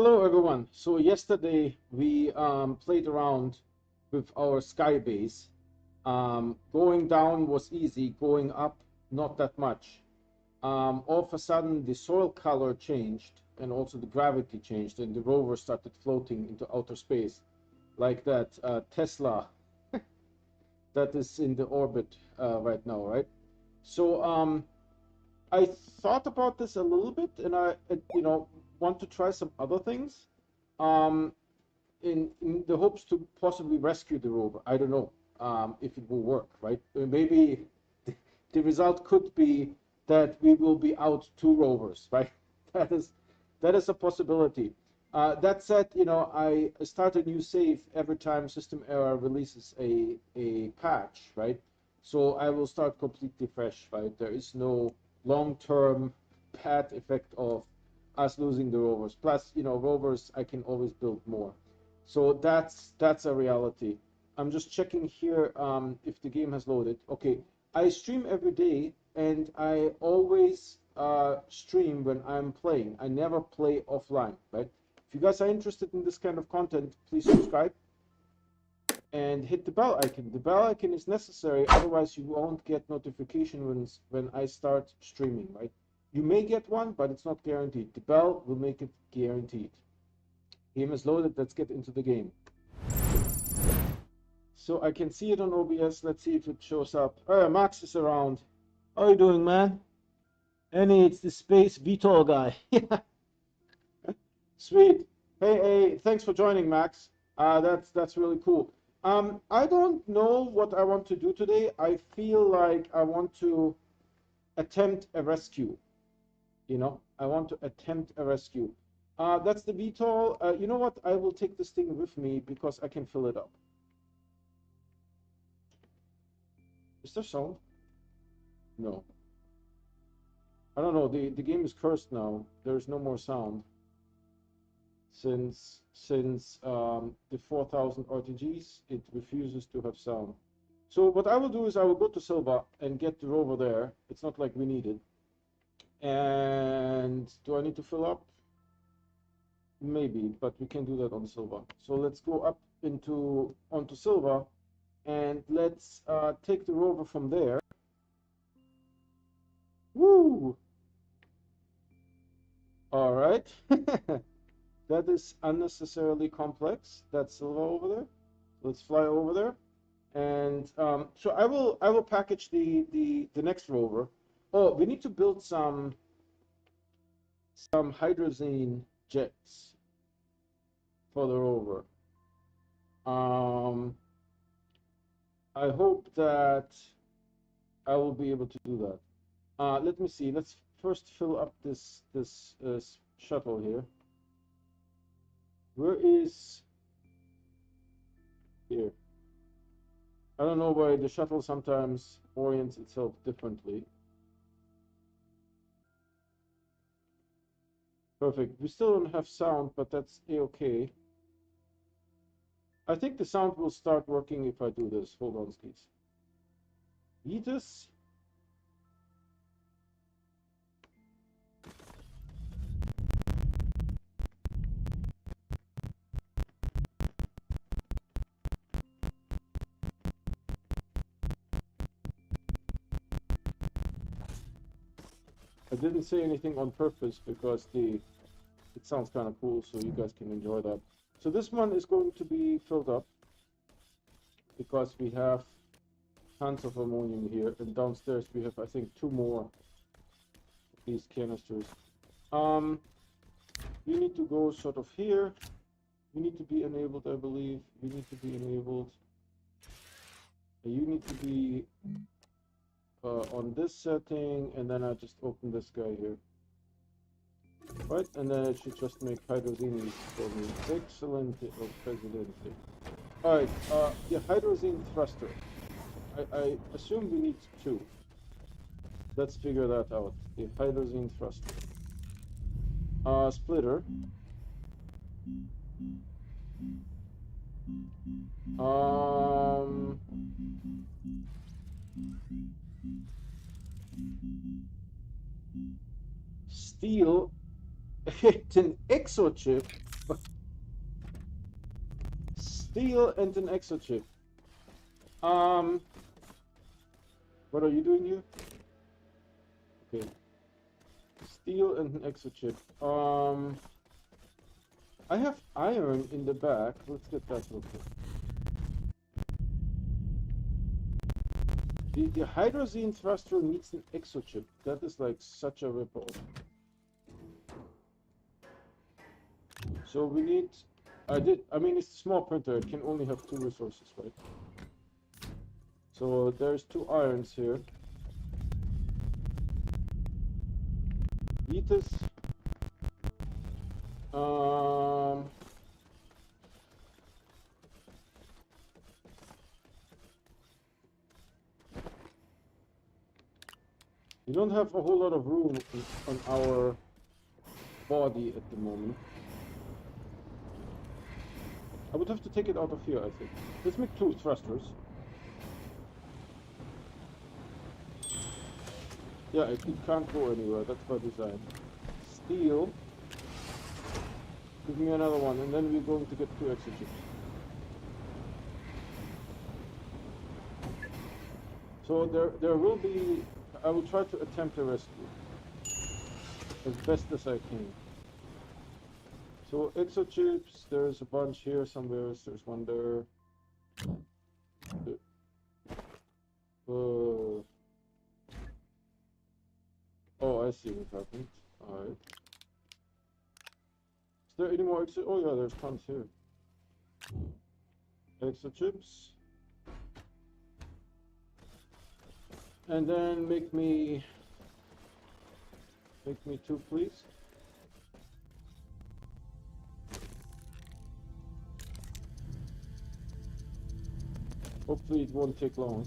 Hello everyone. So yesterday we played around with our sky base. Going down was easy, going up not that much. All of a sudden the soil color changed and also the gravity changed and the rover started floating into outer space like that Tesla that is in the orbit right now, right? So I thought about this a little bit and I want to try some other things. Um, in the hopes to possibly rescue the rover. I don't know if it will work, right? Maybe the result could be that we will be out two rovers, right? That is that is a possibility. That said, I start a new save every time System Error releases a patch, right? So I will start completely fresh, right? There is no long-term bad effect of us losing the rovers. Plus, rovers I can always build more. So that's a reality. I'm just checking here if the game has loaded. Okay, I stream every day, and I always stream when I'm playing. I never play offline, right? If you guys are interested in this kind of content, please subscribe and hit the bell icon. The bell icon is necessary, otherwise you won't get notification when I start streaming, right? You may get one, but it's not guaranteed. The bell will make it guaranteed. Game is loaded. Let's get into the game. So I can see it on OBS. Let's see if it shows up. Oh, Max is around. How are you doing, man? Annie, it's the space VTOL guy. Sweet. Hey, thanks for joining, Max. That's really cool. I don't know what I want to do today. I feel like I want to attempt a rescue. I want to attempt a rescue. That's the VTOL. You know what? I will take this thing with me because I can fill it up. Is there sound? No. I don't know. The game is cursed now. There's no more sound. Since the 4000 RTGs, it refuses to have sound. So what I will do is I will go to Silva and get the rover there. It's not like we need it. And do I need to fill up? Maybe, but we can do that on Silva. So let's go up onto Silva, and let's take the rover from there. Woo! All right. That is unnecessarily complex. That's Silva over there. Let's fly over there, and so I will package the next rover. Oh, we need to build some hydrazine jets for the rover. I hope that I will be able to do that. Let me see. Let's first fill up this shuttle here. Where is here? I don't know why the shuttle sometimes orients itself differently. Perfect. We still don't have sound, but that's a-okay. I think the sound will start working if I do this. Hold on, please. Vetus. I didn't say anything on purpose because it sounds kind of cool, so you guys can enjoy that. So this one is going to be filled up because we have tons of ammonium here, and downstairs we have, I think, 2 more of these canisters. You need to go sort of here. You need to be enabled, I believe. You need to be enabled. You need to be on this setting, and then I just open this guy here. Right, and then it should just make hydrazine for me. Excellent, oh, Presidente. Alright, yeah, hydrazine thruster. I assume we need 2. Let's figure that out. The hydrazine thruster. Splitter. Steel. It's an exochip. Steel and an exochip. What are you doing here? Okay. Steel and an exochip. I have iron in the back. Let's get that real quick. The hydrazine thruster needs an exochip. That is like such a ripoff. So we need... I mean, it's a small printer. It can only have 2 resources, right? So there's 2 irons here. Vitas. We don't have a whole lot of room on our body at the moment. I would have to take it out of here, I think. Let's make 2 thrusters. Yeah, it can't go anywhere. That's by design. Steel. Give me another one, and then we're going to get 2 extra chips. So there will be... I will try to attempt a rescue as best as I can. So exochips, there's a bunch here somewhere. There's one there. Oh, I see what happened. Alright. Is there any more exo? Oh yeah, there's tons here. Exochips. And then make me 2, please. Hopefully it won't take long.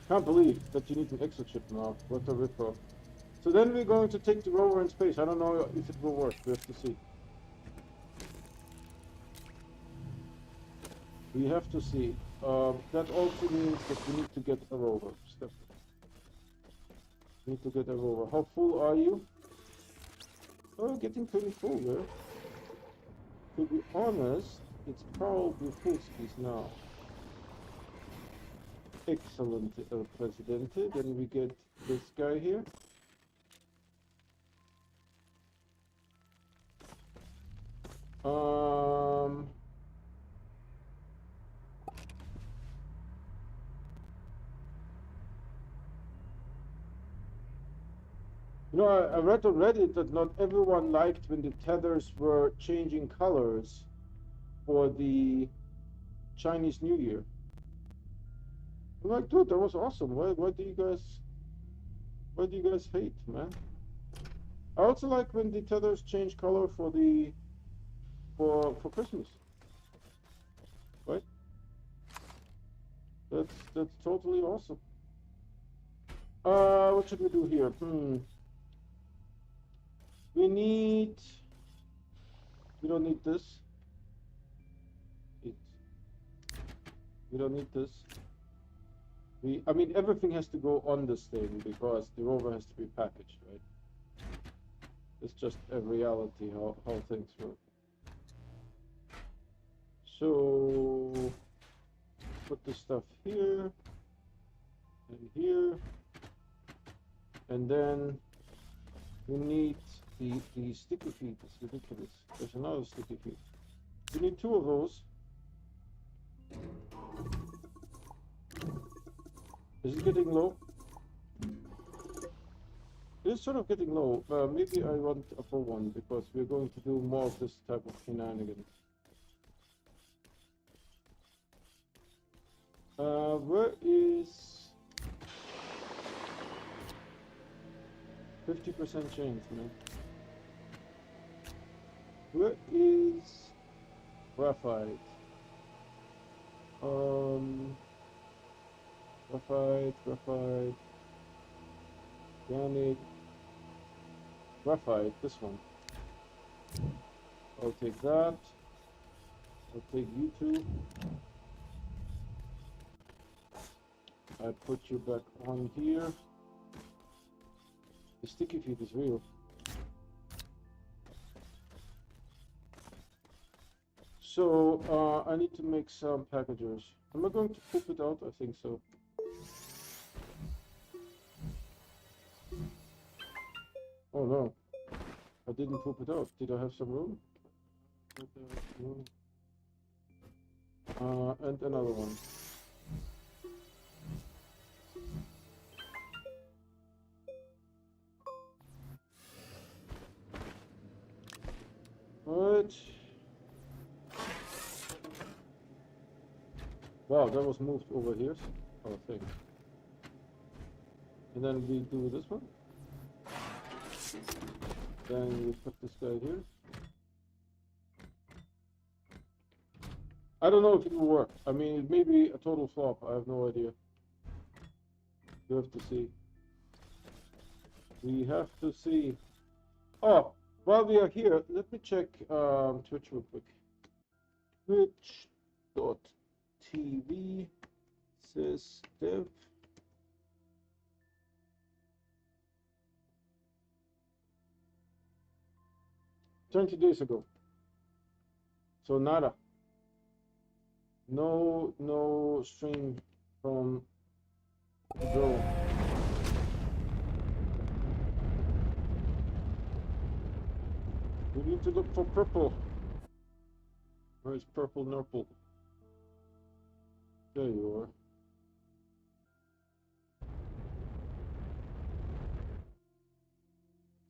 Can't believe that you need an exochip now. What a ripoff. So then we're going to take the rover in space. I don't know if it will work. We have to see. We have to see. That also means that we need to get a rover. Step. Need to get a rover. How full are you? Oh, getting pretty full there. To be honest, it's probably full speed now. Excellent, Presidente. Then we get this guy here. You know, I read on Reddit that not everyone liked when the tethers were changing colors for the Chinese New Year. I'm like, dude, that was awesome. Why do you guys hate, man? I also like when the tethers change color for Christmas. Right? That's totally awesome. What should we do here? We don't need this. We don't need this. I mean, everything has to go on this thing because the rover has to be packaged, right? It's just a reality how things work. So, put the stuff here and here, and then we need the sticky feet. It's ridiculous. There's another sticky feet. We need 2 of those. Is it getting low? It's sort of getting low. Maybe I want a full one because we're going to do more of this type of shenanigans. Where is 50% change, man? Where is graphite? Graphite, organic, graphite, this one. I'll take that. I'll take you 2. I put you back on here. The sticky feet is real. So I need to make some packages. Am I going to poop it out? I think so. Oh no, I didn't poop it out. Did I have some room? And another one. Right. Wow, that was moved over here. Oh, thanks. And then we do this one. Then we put this guy here. I don't know if it will work. I mean, it may be a total flop. I have no idea. You have to see. We have to see. Oh, while we are here, let me check Twitch real quick. Twitch.tv says dev. $20 days ago. So nada. No stream from Go. We need to look for purple. Where is purple nurple? There you are.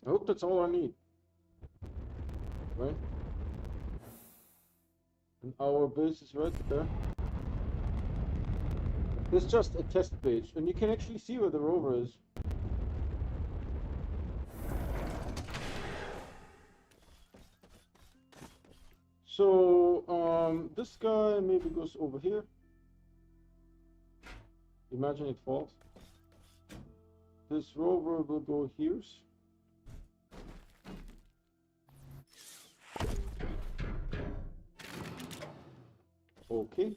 I hope that's all I need. Right? And our base is right there. It's just a test page, and you can actually see where the rover is. So this guy maybe goes over here. Imagine it falls. This rover will go here. Okay.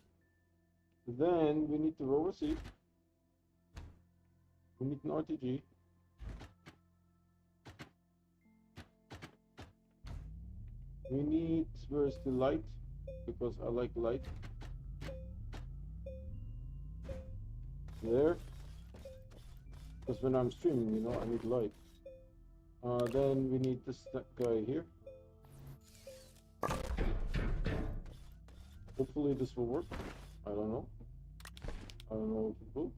Then we need the rover seat. We need an RTG. We need, where's the light? Because I like light. There. Because when I'm streaming, you know, I need light. Then we need this guy here. Hopefully this will work. I don't know. I don't know if it will.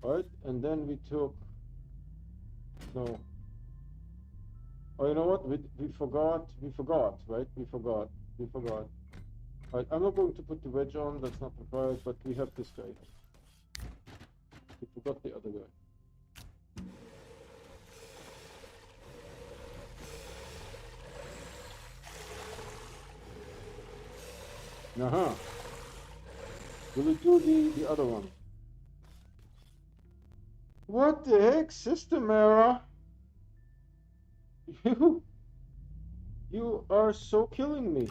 Alright, and then we took... No. Oh, you know what? We forgot, right? We forgot. Alright, I'm not going to put the wedge on, that's not required, but we have this guy. We forgot the other guy. Uh-huh. Will we do the other one? What the heck? System error? You are so killing me.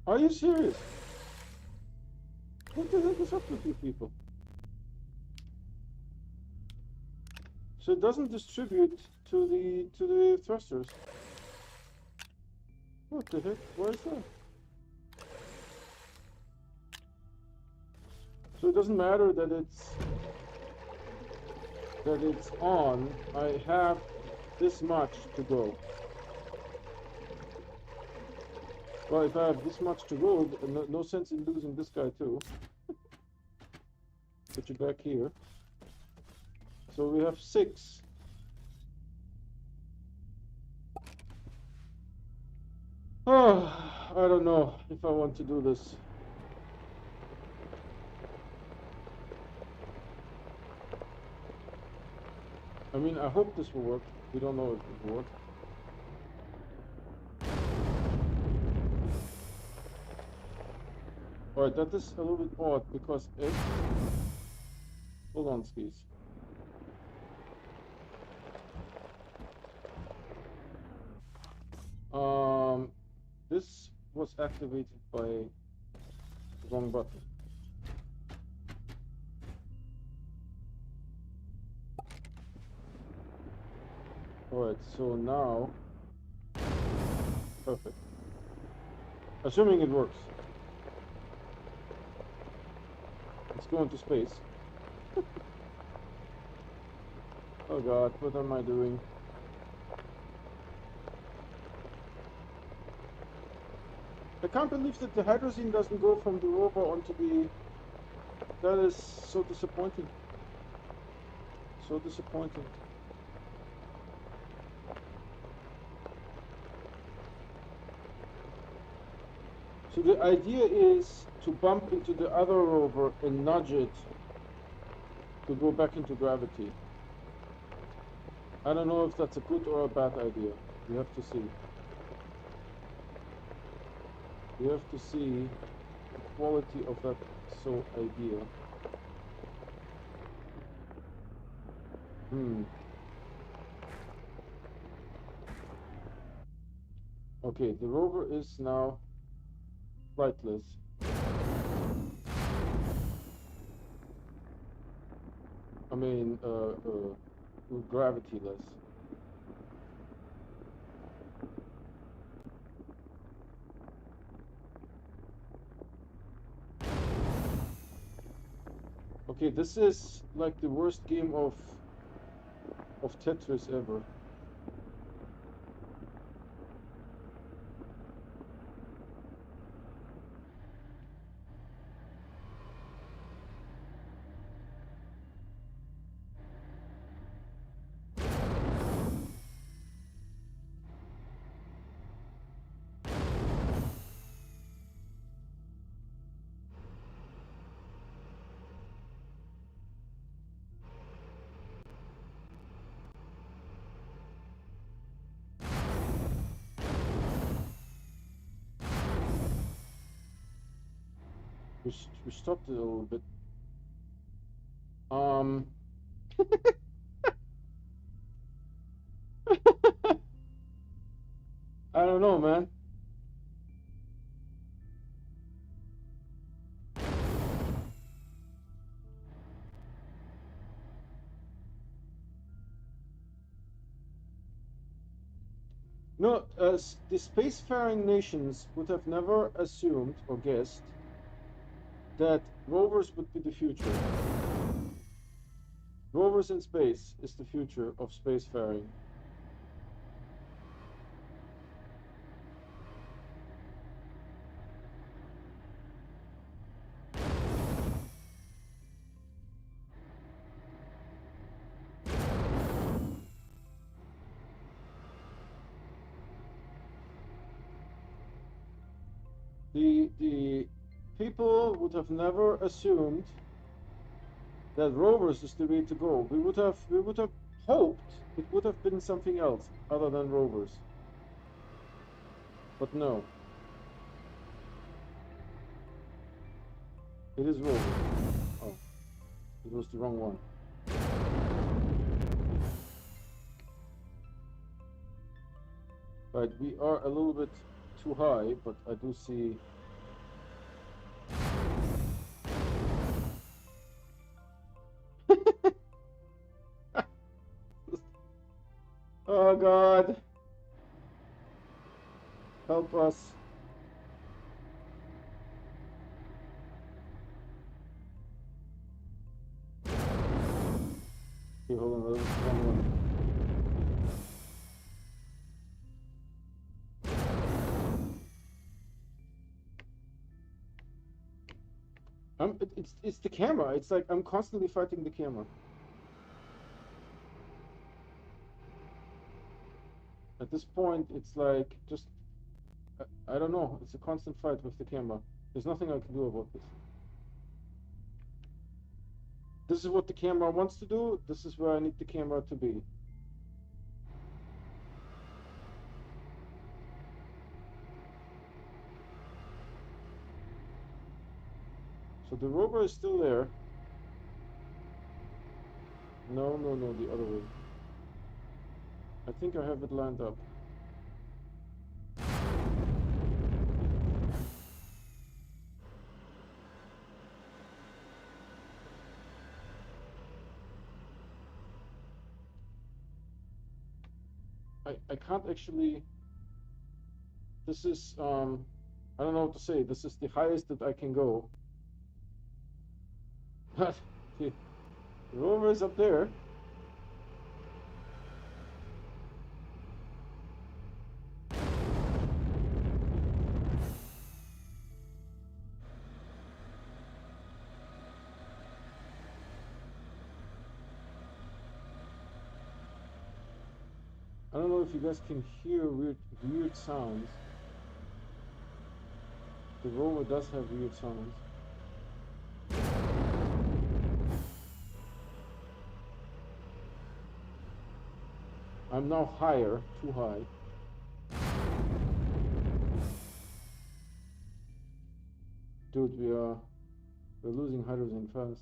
Are you serious? What the heck is up with you people? So it doesn't distribute to the thrusters. What the heck? Why is that? So it doesn't matter that it's on. I have this much to go. Well, if I have this much to go, no sense in losing this guy too. Put you back here. So we have 6. Oh, I don't know if I want to do this. I mean, I hope this will work. We don't know if it will work. Alright, that is a little bit odd because if... Hold on, skis. This was activated by the wrong button. Alright, so now Perfect. Assuming it works. Let's go into space. Oh god, what am I doing? I can't believe that the hydrazine doesn't go from the rover onto the... That is so disappointing. So disappointing. So the idea is to bump into the other rover and nudge it to go back into gravity. I don't know if that's a good or a bad idea. We have to see. We have to see the quality of that idea. Okay, the rover is now flightless. I mean, gravityless. Okay, this is like the worst game of Tetris ever. We stopped it a little bit. I don't know, man. No, the spacefaring nations would have never assumed or guessed that rovers would be the future. Rovers in space is the future of spacefaring. The people would have never assumed that rovers is the way to go. We would have hoped it would have been something else other than rovers. But no. It is rover. Oh, it was the wrong one. Right, we are a little bit too high, but I do see. Oh God! Help us! Okay, hold on, there's one. It's the camera. It's like I'm constantly fighting the camera. At this point, it's like just I don't know. It's a constant fight with the camera. There's nothing I can do about this. This is what the camera wants to do. This is where I need the camera to be. So the rover is still there. No, the other way. I think I have it lined up. I can't actually... This is I don't know what to say. This is the highest that I can go. But the rover is up there. I don't know if you guys can hear weird sounds. The rover does have weird sounds. I'm now higher, too high. Dude, we're losing hydrogen fast.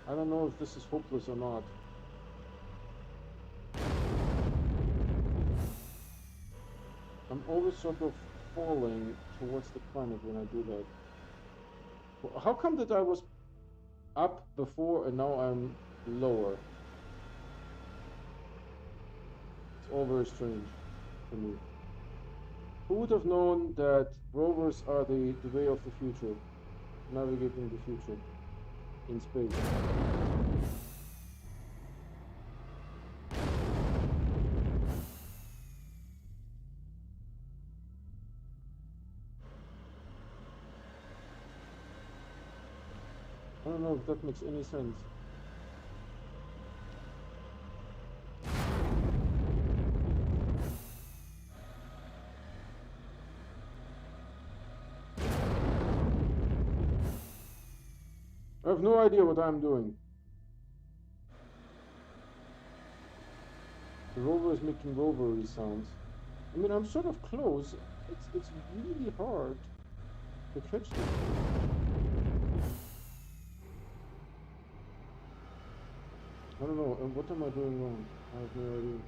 I don't know if this is hopeless or not. I'm always sort of falling towards the planet when I do that. Well, how come that I was up before and now I'm lower? It's all very strange to me. Who would have known that rovers are the way of the future, navigating the future in space? I don't know if that makes any sense. I have no idea what I'm doing. The rover is making rovery sounds. I mean, I'm sort of close. It's really hard to catch this. I don't know. What am I doing wrong? I have no idea.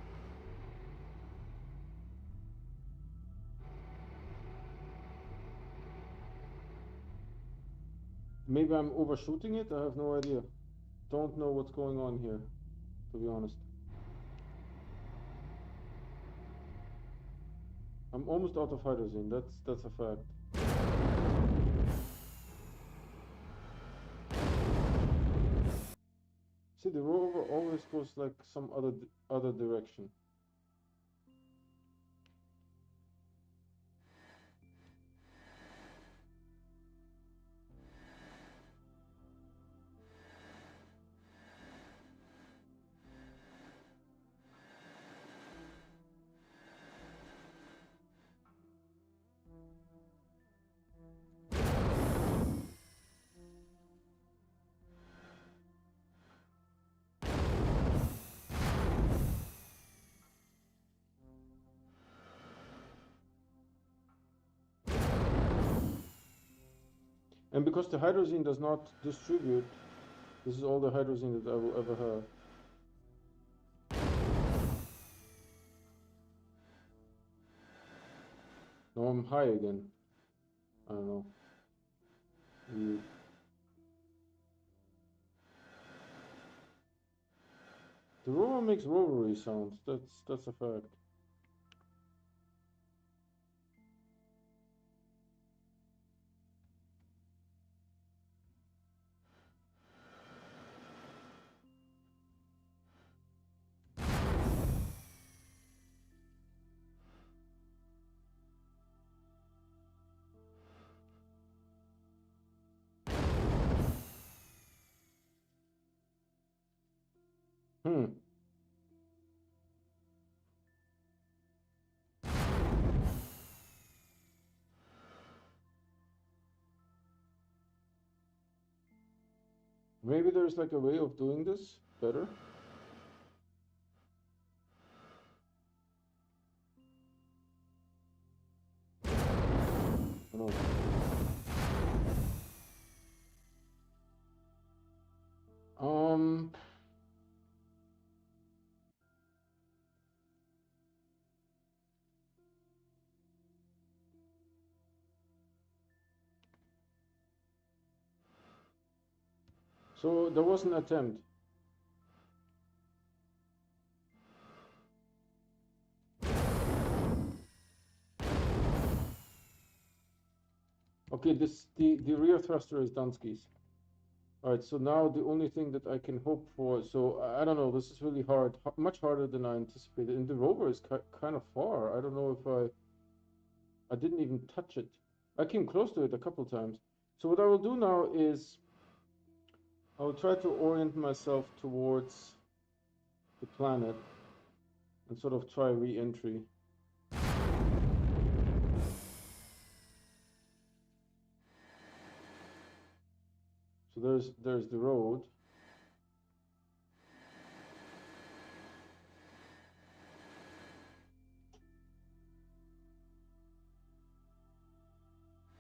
Maybe I'm overshooting it. I have no idea. Don't know what's going on here, to be honest. I'm almost out of hydrogen. That's a fact. See, the rover always goes like some other direction. And because the hydrogen does not distribute, this is all the hydrogen that I will ever have. Now I'm high again. I don't know. Weird. The rover makes rovery sounds. That's a fact. Hmm. Maybe there's like a way of doing this better. I don't know. So there was an attempt. Okay, the rear thruster is Dunsky's. All right, so now the only thing that I can hope for, so I don't know, this is really hard, much harder than I anticipated. And the rover is kind of far. I don't know if I didn't even touch it. I came close to it a couple times. So what I will do now is I will try to orient myself towards the planet and sort of try re-entry. So there's the road.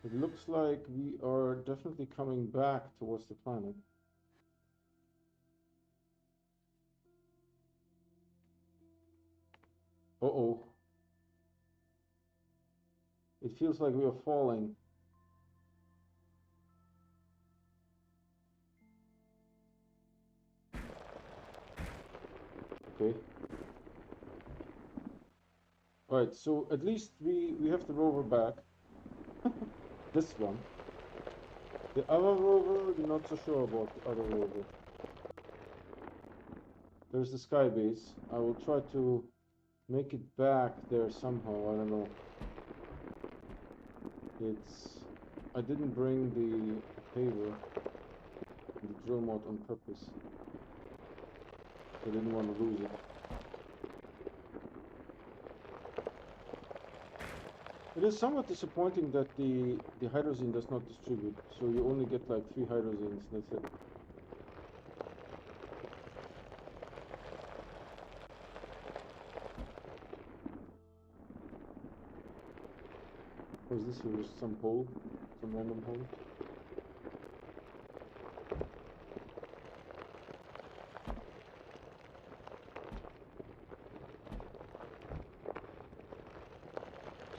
It looks like we are definitely coming back towards the planet. Uh-oh. It feels like we are falling. Okay. All right, so at least we have the rover back. This one. The other rover, I'm not so sure about the other rover. There's the sky base. I will try to make it back there somehow. I don't know. I didn't bring the paver, the drill mod on purpose. I didn't want to lose it. It is somewhat disappointing that the hydrazine does not distribute, so you only get like 3 hydrazines, that's it. Or is this here just some hole? Some random hole?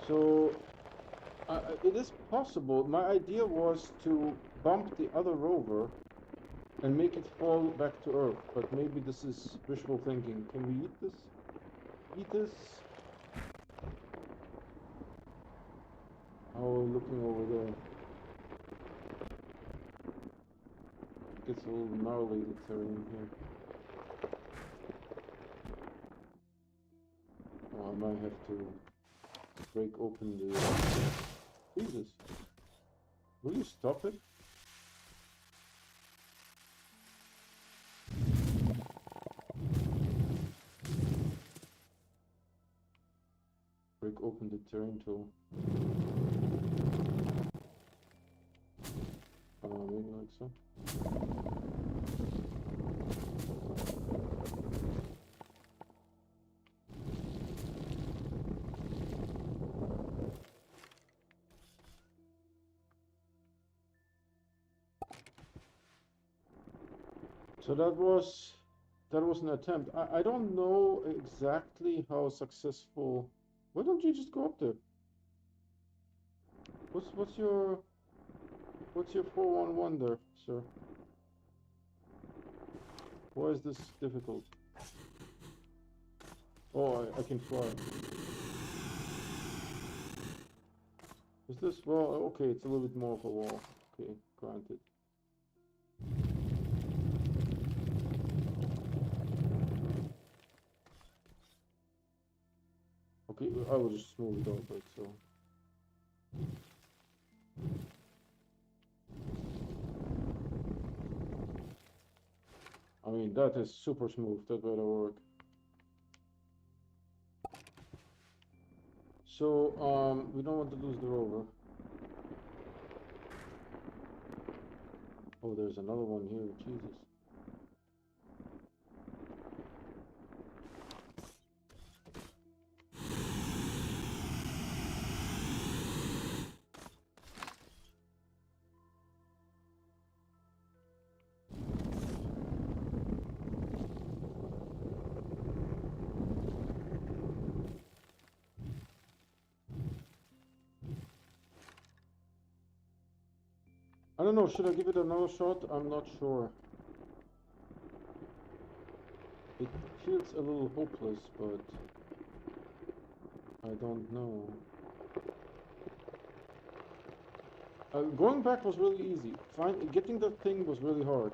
So it is possible. My idea was to bump the other rover and make it fall back to Earth, but maybe this is wishful thinking. Can we eat this? Eat this? Oh, looking over there. It gets a little gnarly, the terrain here. Oh, I might have to break open the... Jesus. Will you stop it? Break open the terrain tool. Maybe like so. So that was an attempt. I don't know exactly how successful. Why don't you just go up there? What's your 411 there, sir? Why is this difficult? Oh, I can fly. Is this wall? Okay, it's a little bit more of a wall. Okay, granted. Okay, I will just move it over, so. I mean, that is super smooth, that better work. So, we don't want to lose the rover. Oh, there's another one here, Jesus. I don't know, should I give it another shot? I'm not sure. It feels a little hopeless, but I don't know. Going back was really easy. Getting the thing was really hard.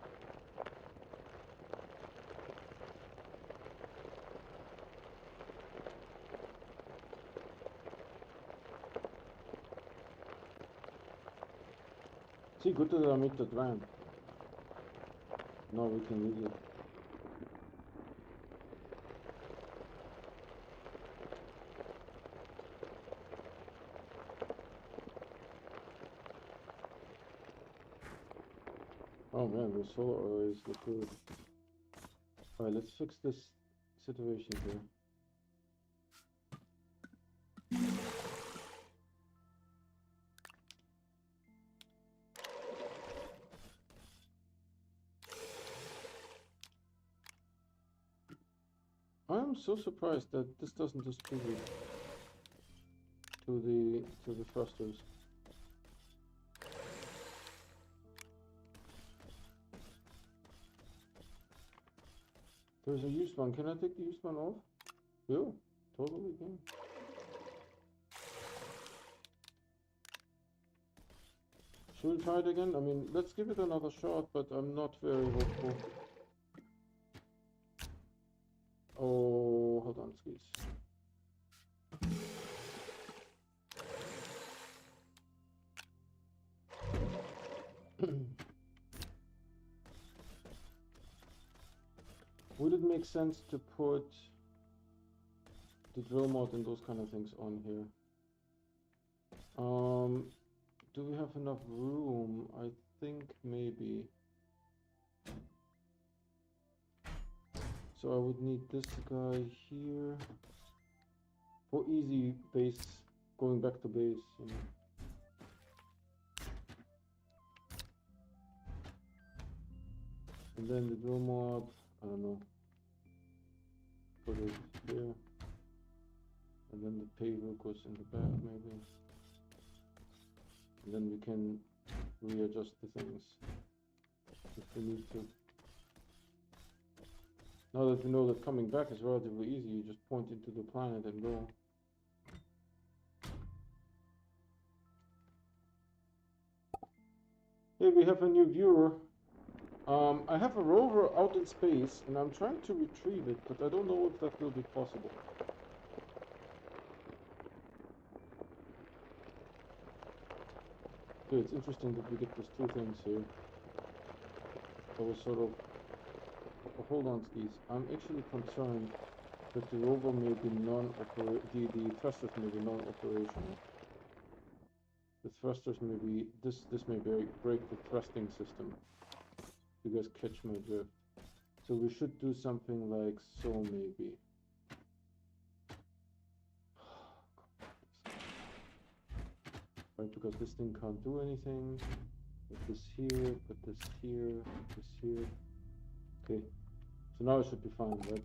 See, good that I made that ramp. Now we can use it. Oh man, those solar arrays look good. Alright, let's fix this situation here. I am so surprised that this doesn't distribute to the thrusters. There's a used one. Can I take the used one off? Yeah, totally can. Should we try it again? I mean, let's give it another shot, but I'm not very hopeful. Oh, hold on, skis. Would it make sense to put the drill mod and those kind of things on here? Do we have enough room? I think maybe. So I would need this guy here for easy base, going back to base, you know. And then the drill mod, I don't know, put it here. And then the paver goes in the back maybe. And then we can readjust the things if we need to. Now that we know that coming back is relatively easy, you just point into the planet and go. Here we have a new viewer. I have a rover out in space and I'm trying to retrieve it, but I don't know if that will be possible. Okay, it's interesting that we get these two things here. That was sort of... Oh, hold on, skis. I'm actually concerned that the rover may be the thrusters may be non-operational. The thrusters may be... This may break the thrusting system. You guys catch my drift. So we should do something like so, maybe. Right, because this thing can't do anything. Put this here, put this here, put this here. Okay, so now it should be fine, right?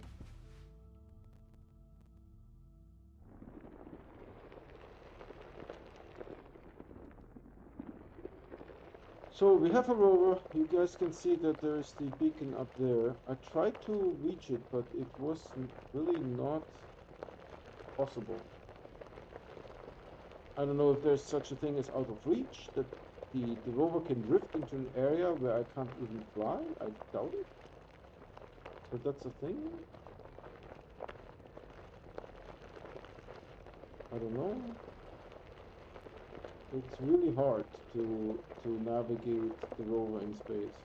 So we have a rover. You guys can see that there is the beacon up there. I tried to reach it, but it was really not possible. I don't know if there's such a thing as out of reach, that the rover can drift into an area where I can't even fly. I doubt it. But that's a thing. I don't know. It's really hard to navigate the rover in space.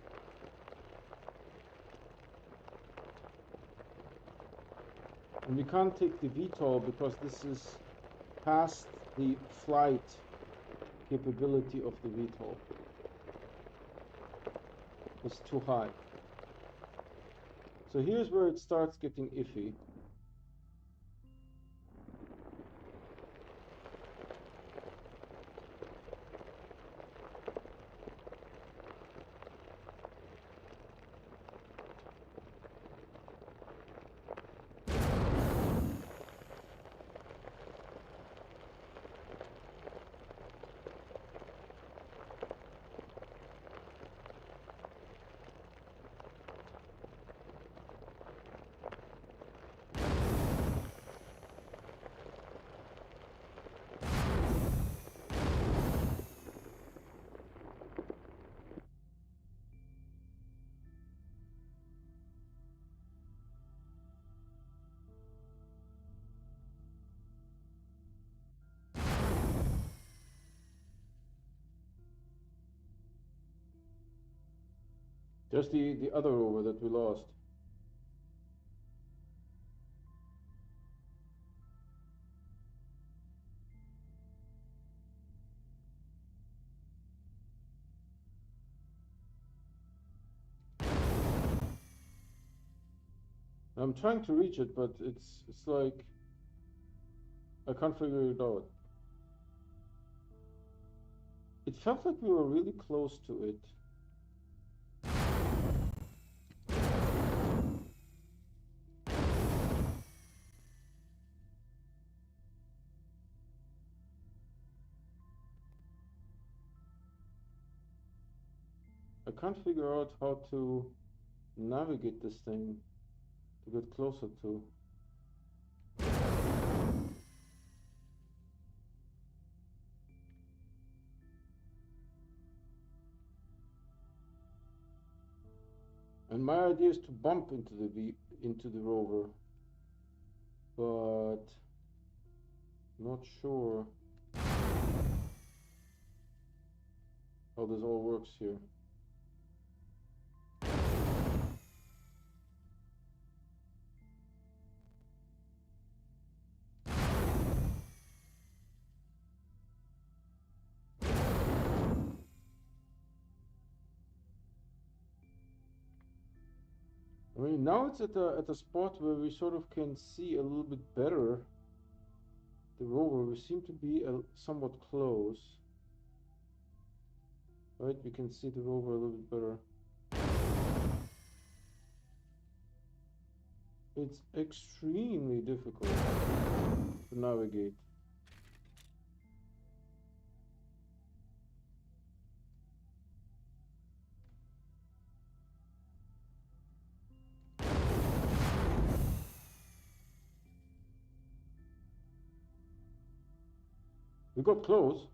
And we can't take the VTOL because this is past the flight capability of the VTOL. It's too high. So here's where it starts getting iffy. There's the other rover that we lost. I'm trying to reach it, but it's like I can't figure it out. It felt like we were really close to it. I can't figure out how to navigate this thing to get closer to. And my idea is to bump into the rover, but not sure how this all works here. I mean, now it's at a spot where we sort of can see a little bit better the rover. We seem to be somewhat close. Right, we can see the rover a little bit better. It's extremely difficult to navigate. We got close.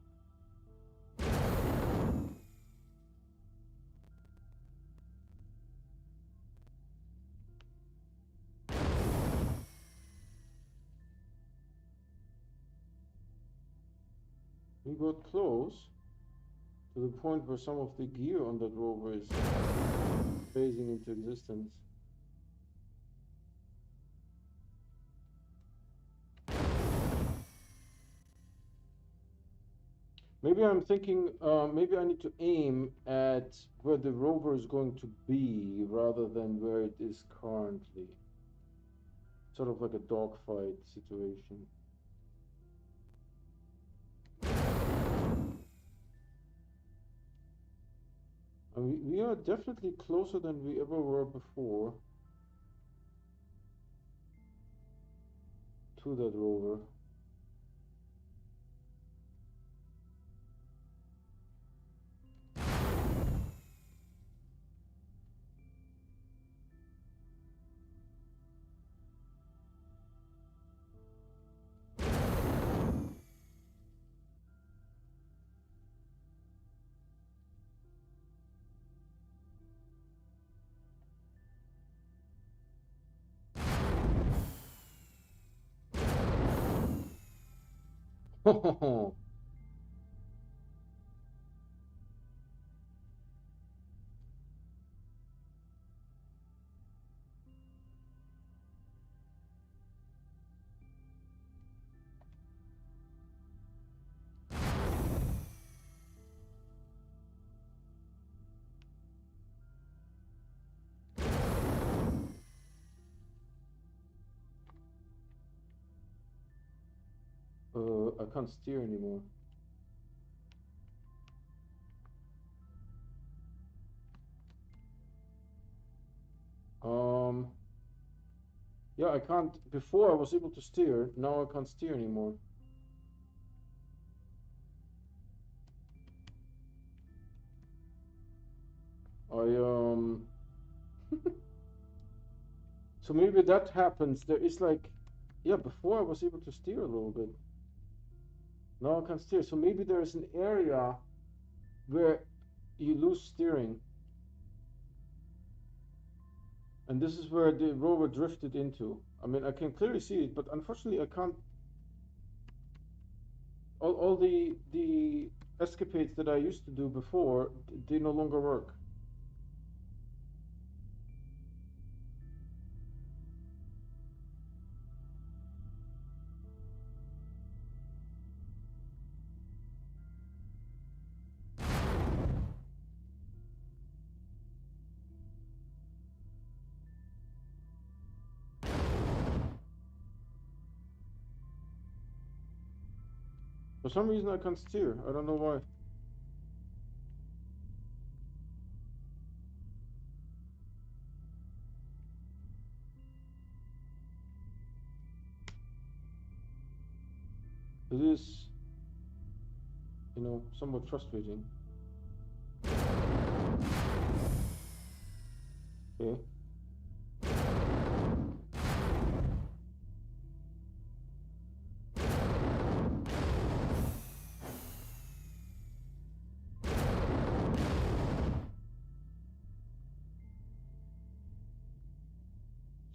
We got close to the point where some of the gear on that rover is phasing into existence. Maybe I'm thinking, maybe I need to aim at where the rover is going to be rather than where it is currently. Sort of like a dogfight situation. We are definitely closer than we ever were before to that rover. I can't steer anymore. Um, yeah, I can't. Before I was able to steer, now I can't steer anymore. I so maybe that happens. There is like, yeah, before I was able to steer a little bit. Now I can't steer. So maybe there is an area where you lose steering. And this is where the rover drifted into. I mean, I can clearly see it, but unfortunately I can't. All the escapades that I used to do before, they no longer work. For some reason I can't steer. I don't know why. It is, you know, somewhat frustrating. Okay.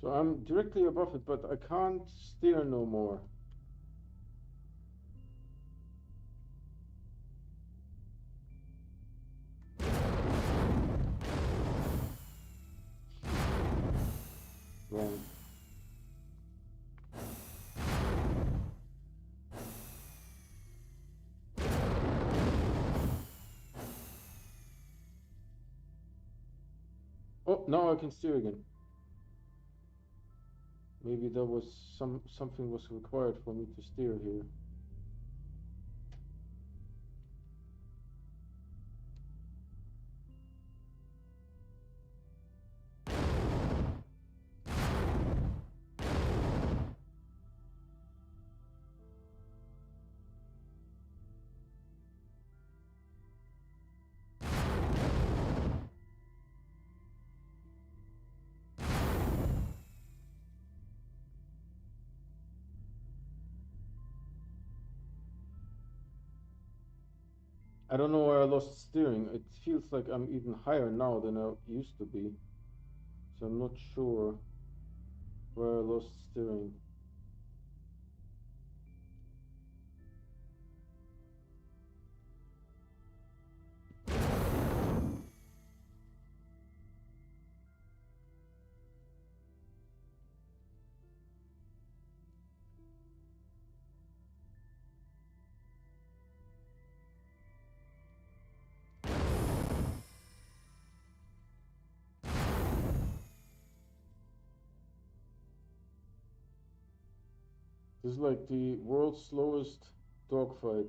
So I'm directly above it, but I can't steer no more. Wrong. Oh, now I can steer again. Maybe there was something was required for me to steer here. I don't know why I lost steering. It feels like I'm even higher now than I used to be. So I'm not sure where I lost steering. This is like the world's slowest dogfight.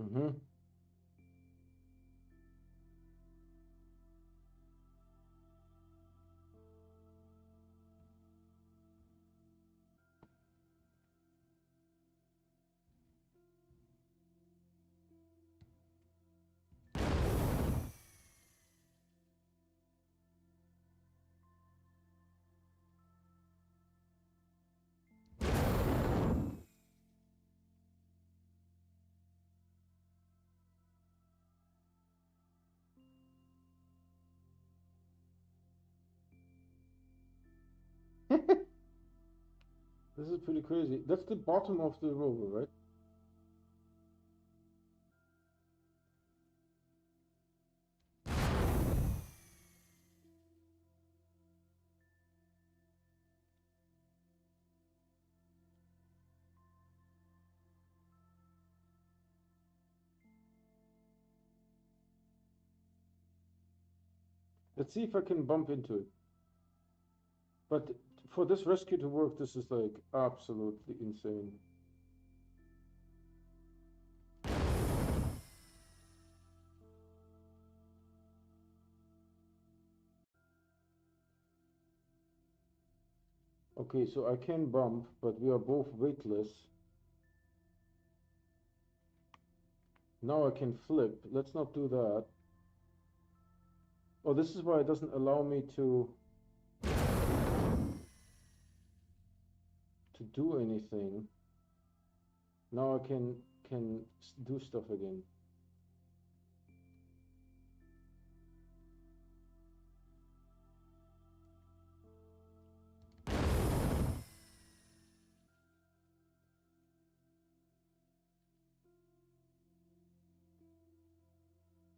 Mm-hmm. This is pretty crazy. That's the bottom of the rover, right? Let's see if I can bump into it. But for this rescue to work, this is like absolutely insane. Okay, so I can bump, but we are both weightless. Now I can flip. Let's not do that. Oh, this is why it doesn't allow me to do anything. Now I can do stuff again.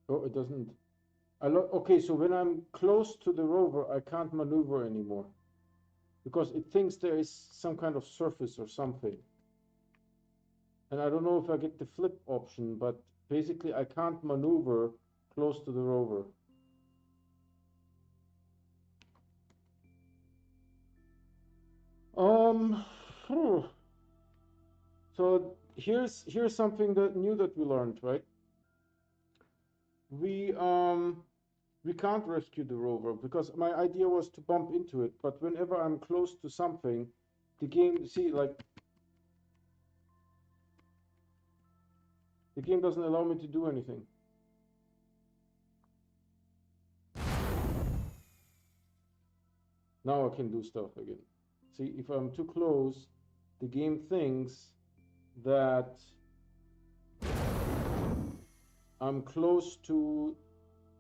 Oh, it doesn't. Okay, so when I'm close to the rover, I can't maneuver anymore because it thinks there is some kind of surface or something. And I don't know if I get the flip option, but basically I can't maneuver close to the rover. Phew. So here's something that new that we learned, right? We can't rescue the rover because my idea was to bump into it, but whenever I'm close to something, the game the game doesn't allow me to do anything. Now I can do stuff again. See, if I'm too close, the game thinks that I'm close to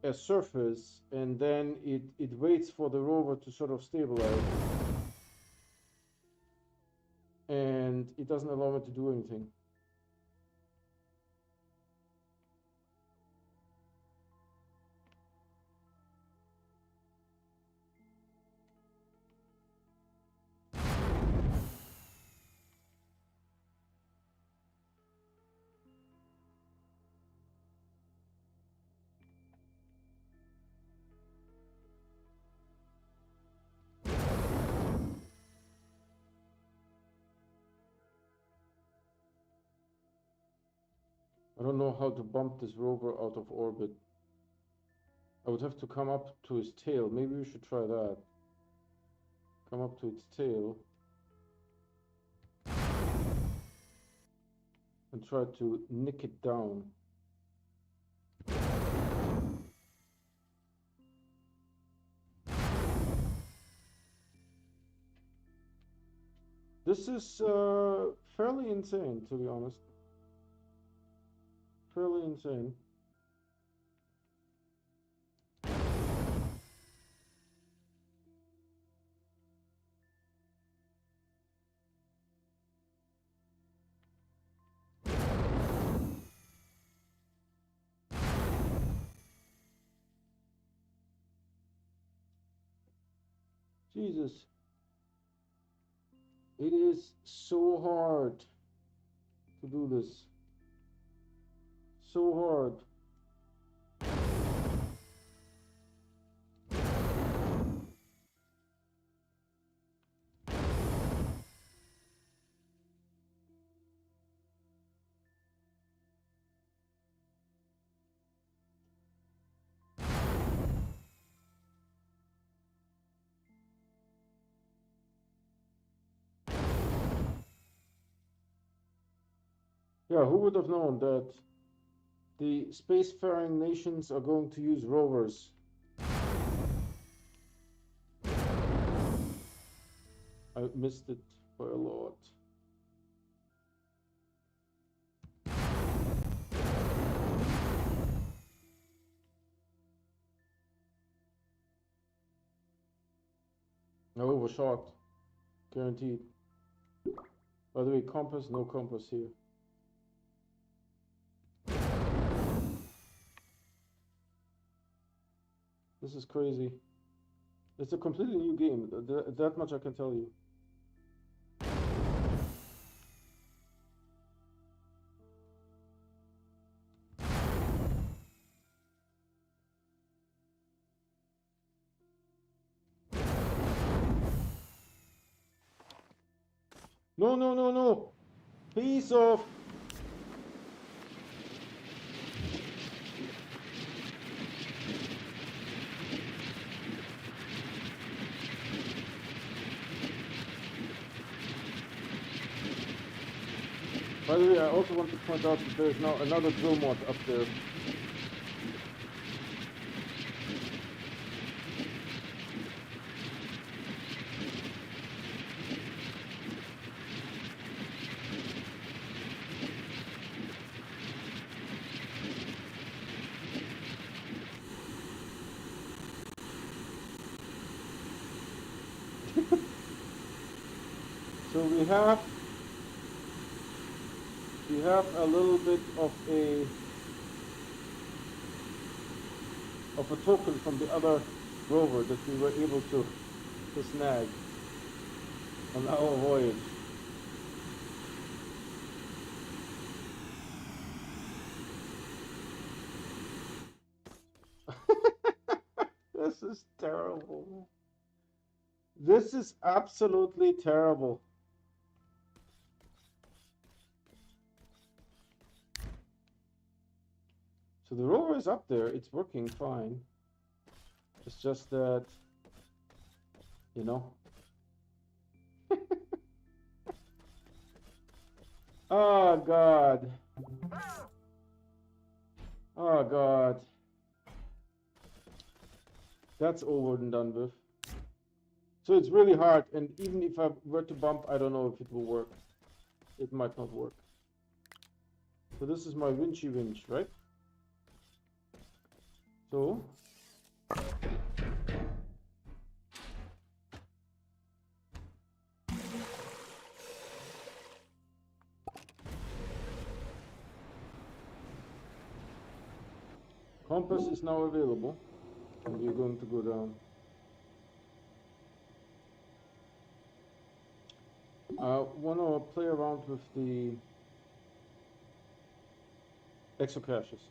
a surface, and then it waits for the rover to sort of stabilize, and it doesn't allow me to do anything. I don't know how to bump this rover out of orbit. I would have to come up to his tail. Maybe we should try that. Come up to its tail and try to nick it down. This is fairly insane, to be honest. Fairly insane. Jesus. It is so hard to do this. So hard. Yeah, who would have known that the spacefaring nations are going to use rovers? I missed it by a lot. I overshot. Guaranteed. By the way, compass, no compass here. This is crazy. It's a completely new game. That much I can tell you. No, no, no, no! Piece of... By the way, I also want to point out that there is now another drill mod up there. So we have a little bit of a token from the other rover that we were able to snag on our voyage. This is terrible. This is absolutely terrible. So the rover is up there, it's working fine. It's just that, you know. Oh God. Oh God. That's over and done with. So it's really hard, and even if I were to bump, I don't know if it will work. It might not work. So this is my winchy winch, right? So compass is now available, and we're going to go down. I want to play around with the exocaches.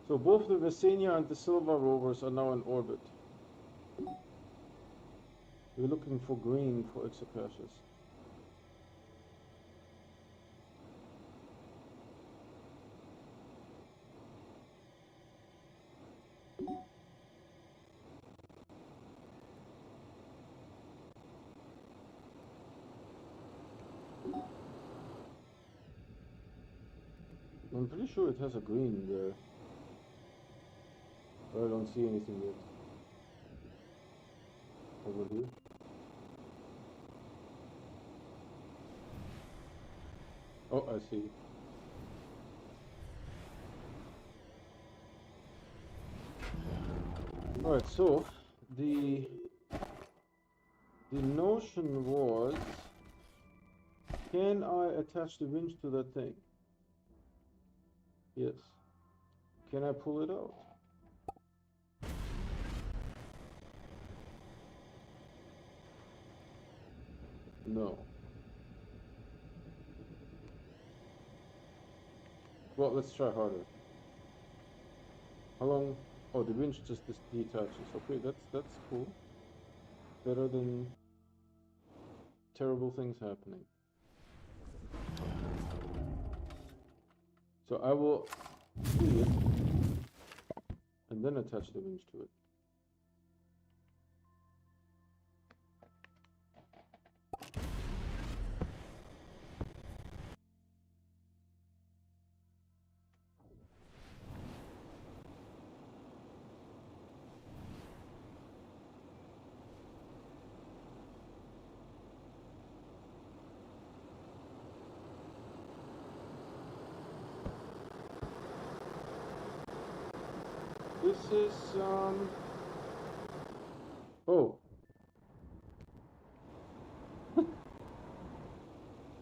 So both the Vesenia and the Silva rovers are now in orbit. We're looking for green for exocaches. I'm pretty sure it has a green there. But I don't see anything yet. Over here. Oh, I see. Alright, so the notion was, can I attach the winch to that thing? Yes. Can I pull it out? No. Well, let's try harder. How long? Oh, the winch just detaches. Okay, that's cool. Better than terrible things happening. So I will free it and then attach the winch to it. This is oh.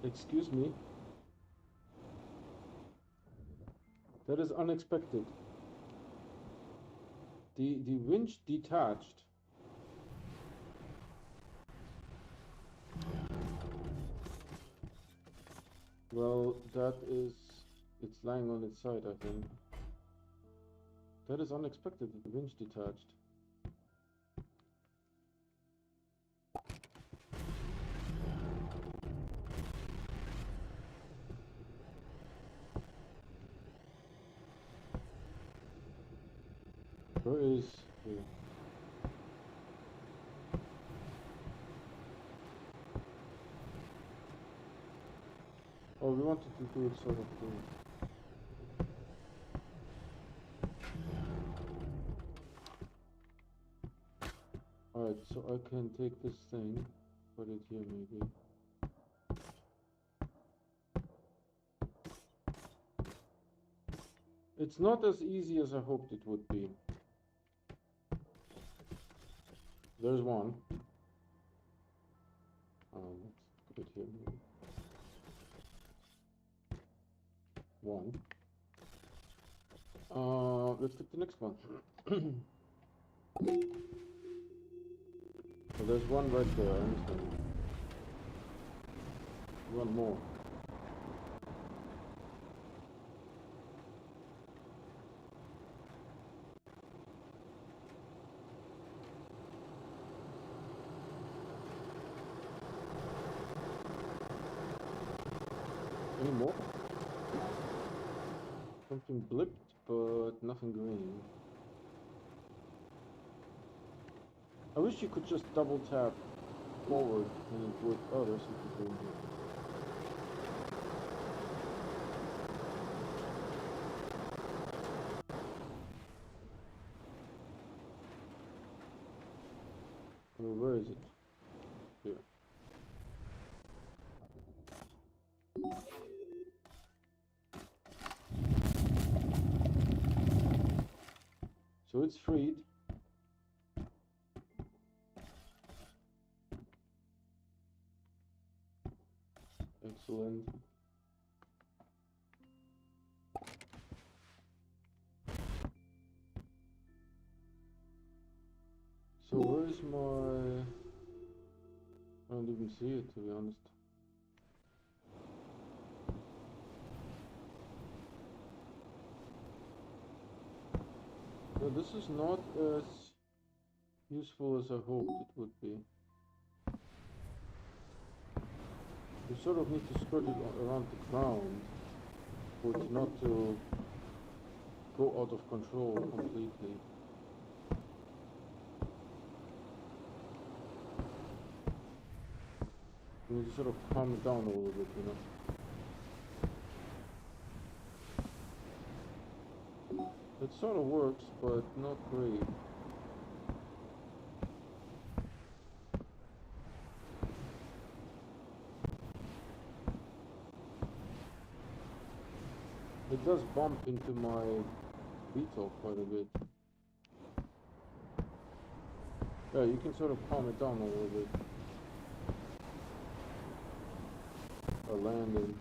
Excuse me. That is unexpected. The winch detached. Well, it's lying on its side, I think. That is unexpected that the winch detached. Where is here? Oh, we wanted to do it sort of thing. Alright, so I can take this thing, put it here maybe. It's not as easy as I hoped it would be. There's one. Let's put it here maybe. One. Let's take the next one. So there's one right there, I understand. One more. Any more? Something blipped, but nothing green. I wish you could just double tap forward and it would. Oh, there's something green here. Oh, where is it? Here. So it's freed. Excellent. So where's my... I don't even see it, to be honest. So this is not as useful as I hoped it would be. You sort of need to skirt it around the ground for it not to go out of control completely. You need to sort of calm it down a little bit, you know. It sort of works, but not great. It does bump into my VTOL quite a bit. Yeah, you can sort of calm it down a little bit. A landing.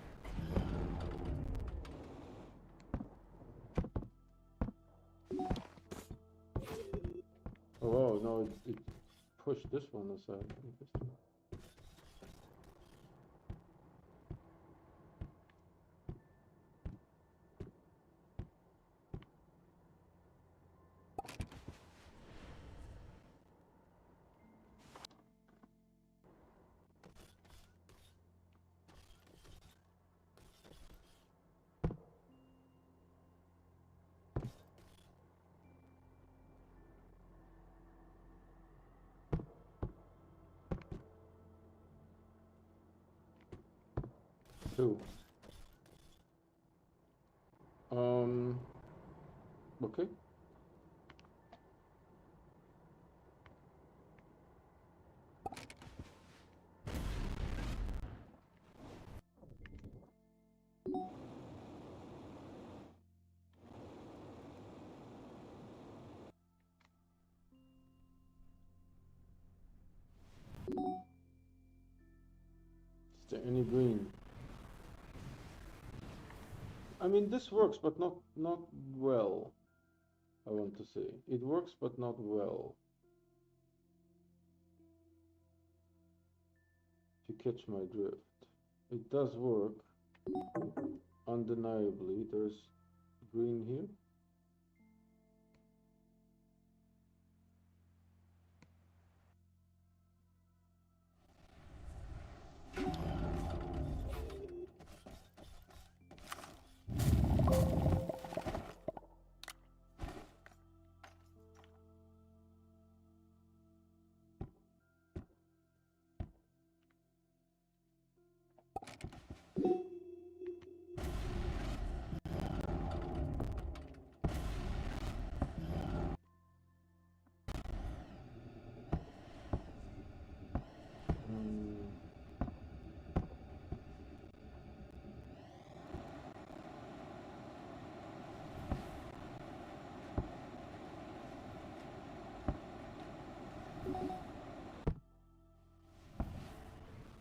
Oh wow, no, it pushed this one aside. Interesting. 2. Okay. Is there any green? I mean, this works, but not well. I want to say it works, but not well. If you catch my drift, it does work. Undeniably, there's green here.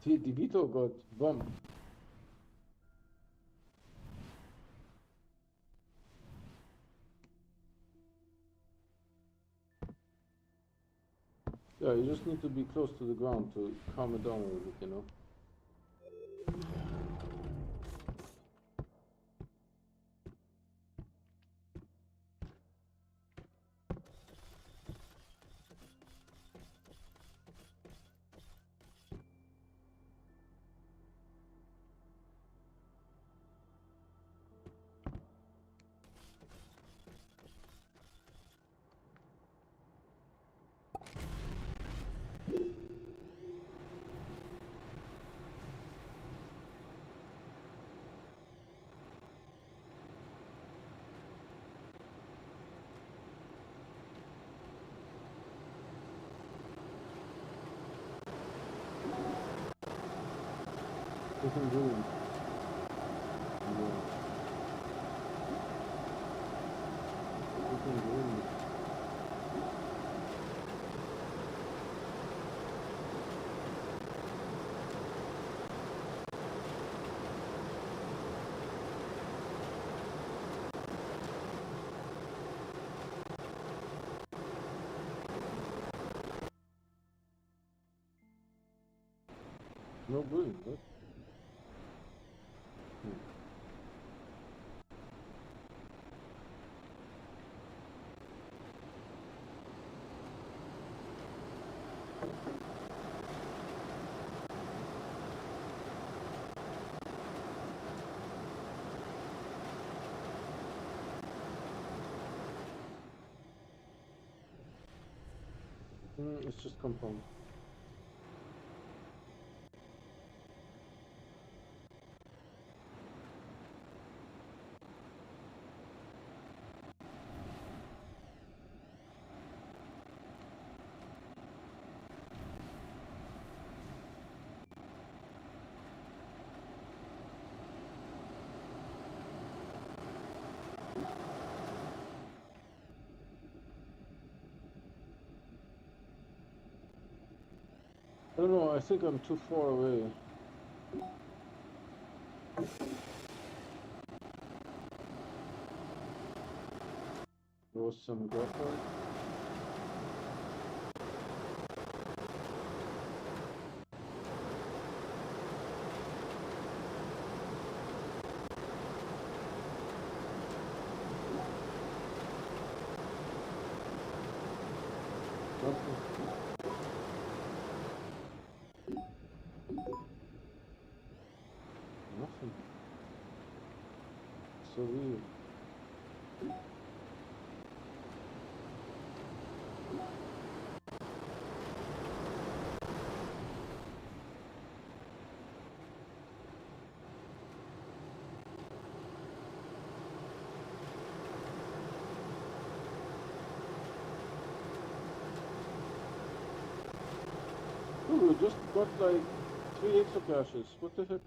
Die Vito got bombed. Yeah, you just need to be close to the ground to calm it down a little bit, you know? Nothing doing. Yeah. Nothing doing. No good. What? It's just compound. I don't know, I think I'm too far away. There was some graphite. Nothing. Nothing. So weird. Oh, we just got like 3 extra caches. What the heck?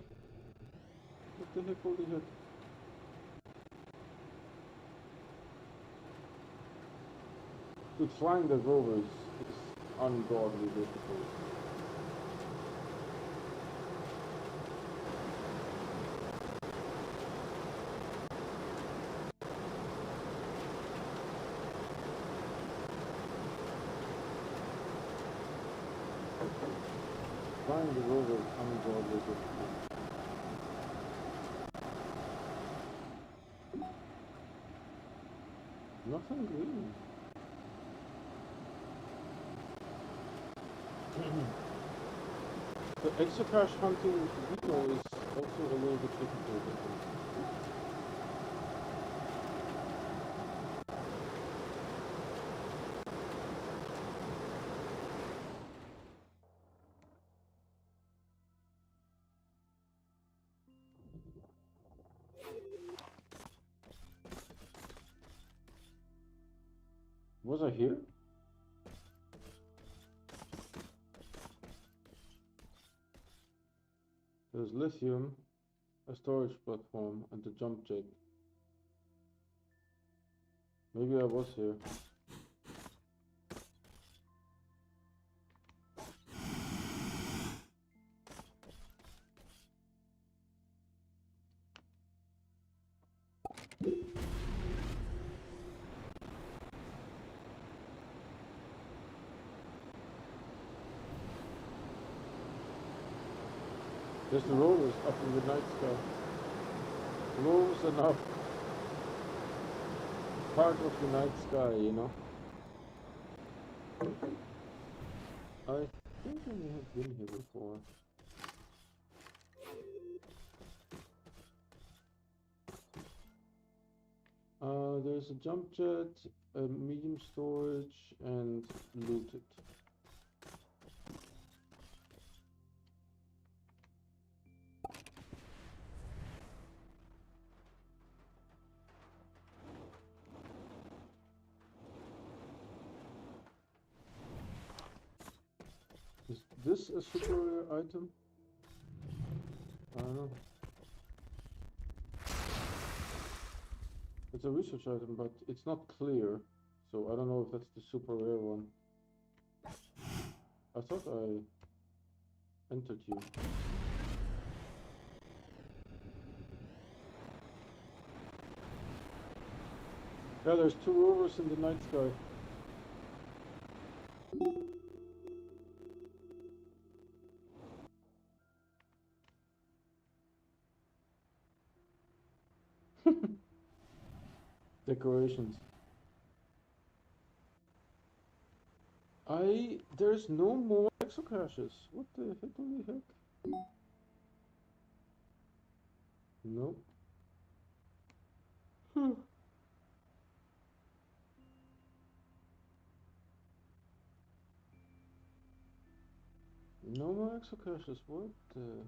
What the heck? Holy heck. Dude, flying the Rover is ungodly difficult. Flying the Rover is ungodly difficult. Nothing green. The extra cache hunting Vito is also a little bit difficult, I think. Was I here? There's lithium, a storage platform, and a jump jet. Maybe I was here. There's the rovers up in the night sky. The rovers are now part of the night sky, you know. I think I may have been here before. There's a jump jet, a medium storage, and looted. Is this a super rare item? I don't know. It's a research item, but it's not clear, so I don't know if that's the super rare one. I thought I entered you. Yeah, there's 2 rovers in the night sky. Decorations. There's no more exocaches. What the holy heck? Nope. No more exocaches. What the?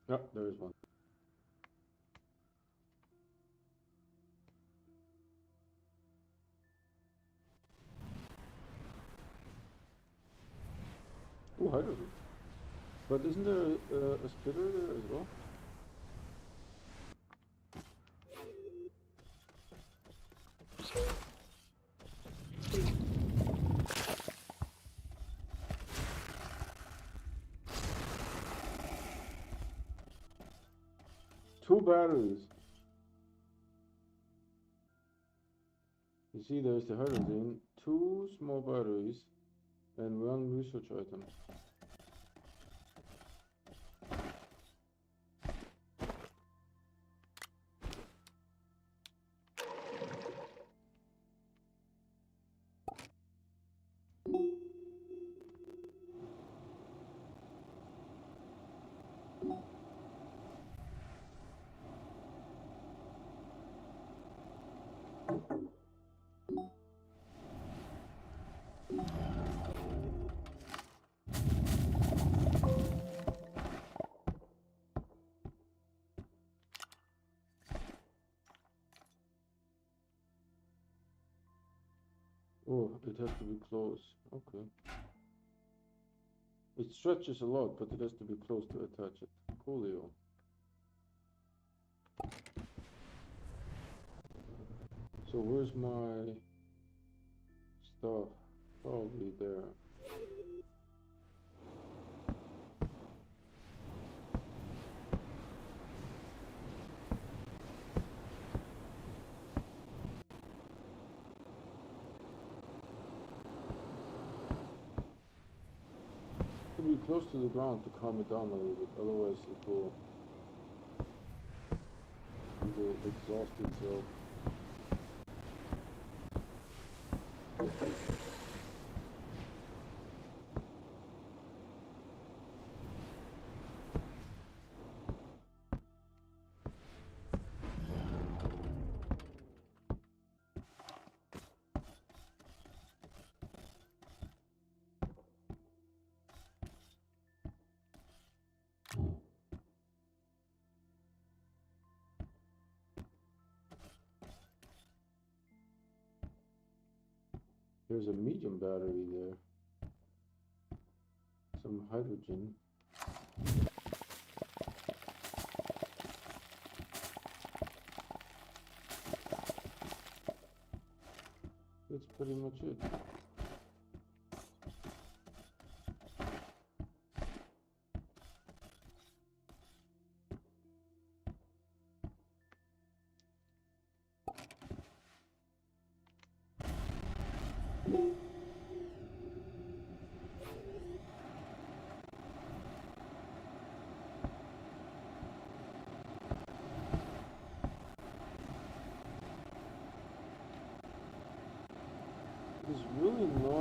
Yeah, there is one. Oh, hydrogen. But isn't there a spitter there as well? Two batteries. You see, there's the hydrogen, 2 small batteries, and 1 research item. Oh, it has to be close. Okay. It stretches a lot, but it has to be close to attach it. Coolio. So where's my stuff? Probably there. To be close to the ground to calm it down a little bit, otherwise it will exhaust itself. There's a medium battery there. Some hydrogen. That's pretty much it.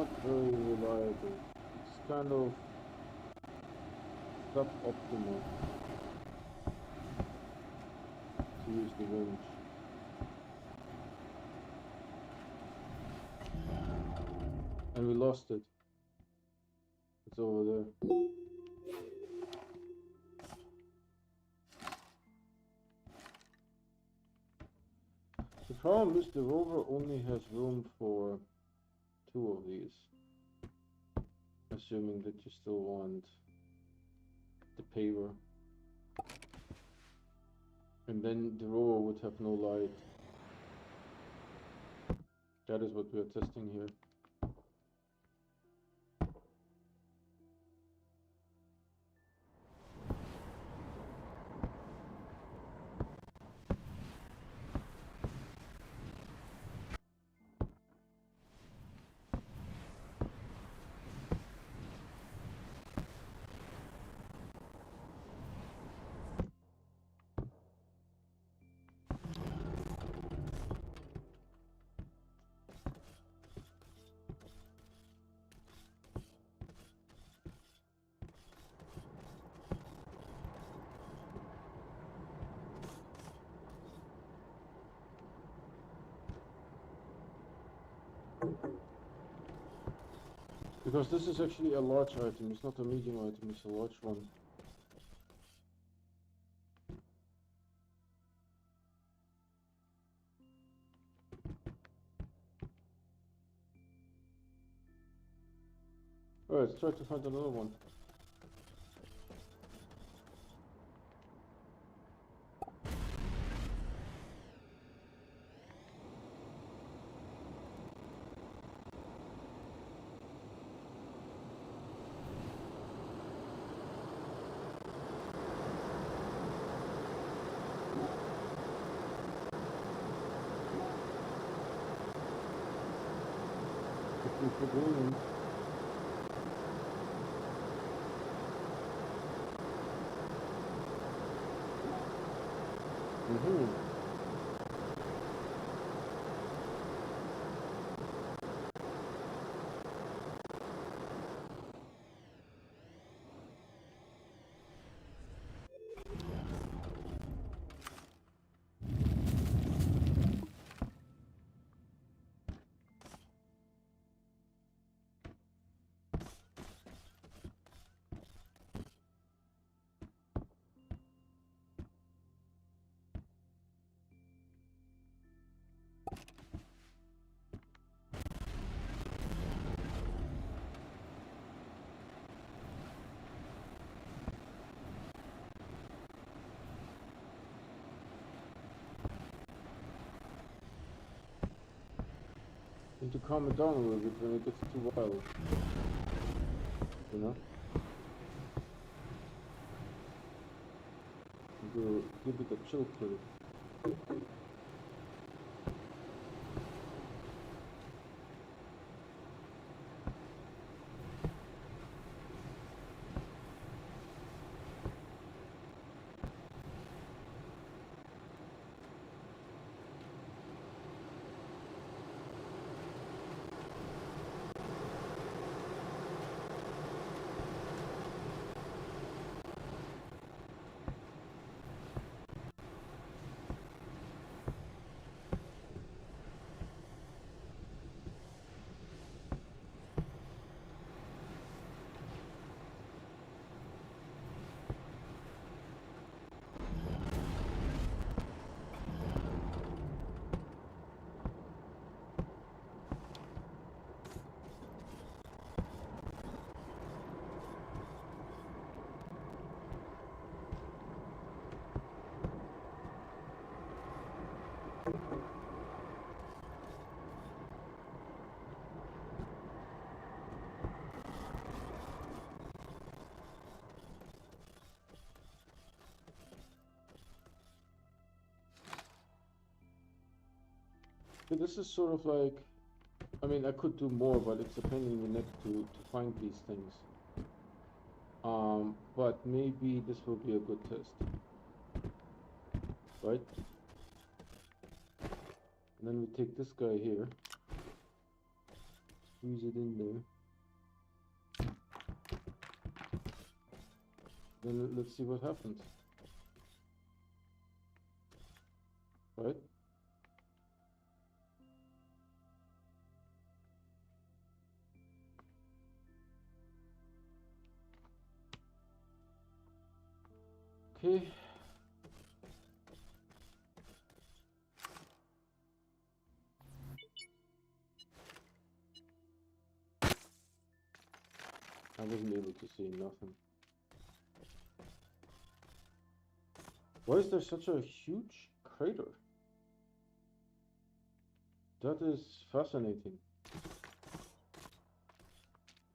not very reliable. It's kind of suboptimal to use the winch. And we lost it. It's over there. The problem is the Rover only has room for 2 of these. Assuming that you still want the paver. And then the Rover would have no light. That is what we are testing here. Because this is actually a large item, it's not a medium item, it's a large one. Alright, let's try to find another one. For green. Need to calm it down a little bit when it gets too wild. You know? Give it a chill pill. So this is sort of like, I mean, I could do more, but it's a pain in the neck to find these things. But maybe this will be a good test, right? And then we take this guy here. squeeze it in there. Then let's see what happens. Right? Okay. I wasn't able to see nothing. Why is there such a huge crater? That is fascinating.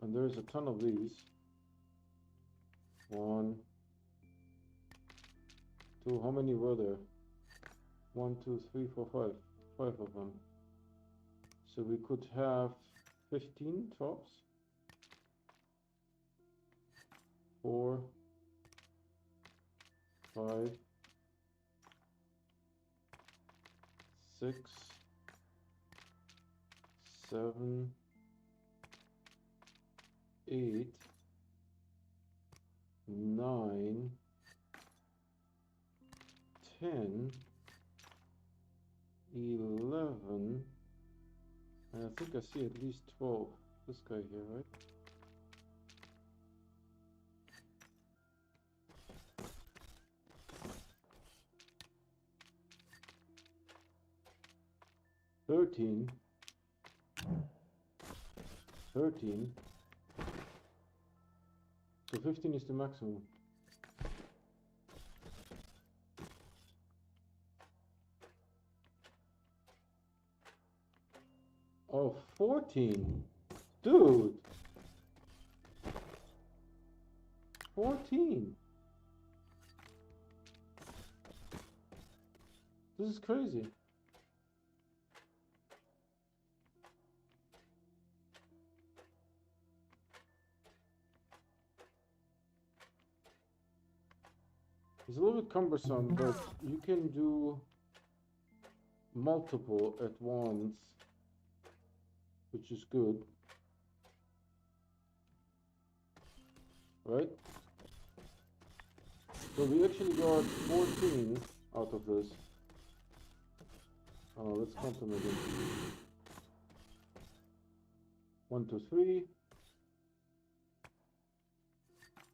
And there's a ton of these. 1, 2, how many were there? 1, 2, 3, 4, 5. 5 of them. So we could have 15 drops. 4, 5, 6, 7, 8, 9, 10, 11, and I think I see at least 12. This guy here, right? Thirteen. So 15 is the maximum. Oh, 14. Dude. 14. This is crazy. It's a little bit cumbersome, but you can do multiple at once, which is good. Right? So we actually got 14 out of this. Let's count them again. 1, 2, 3,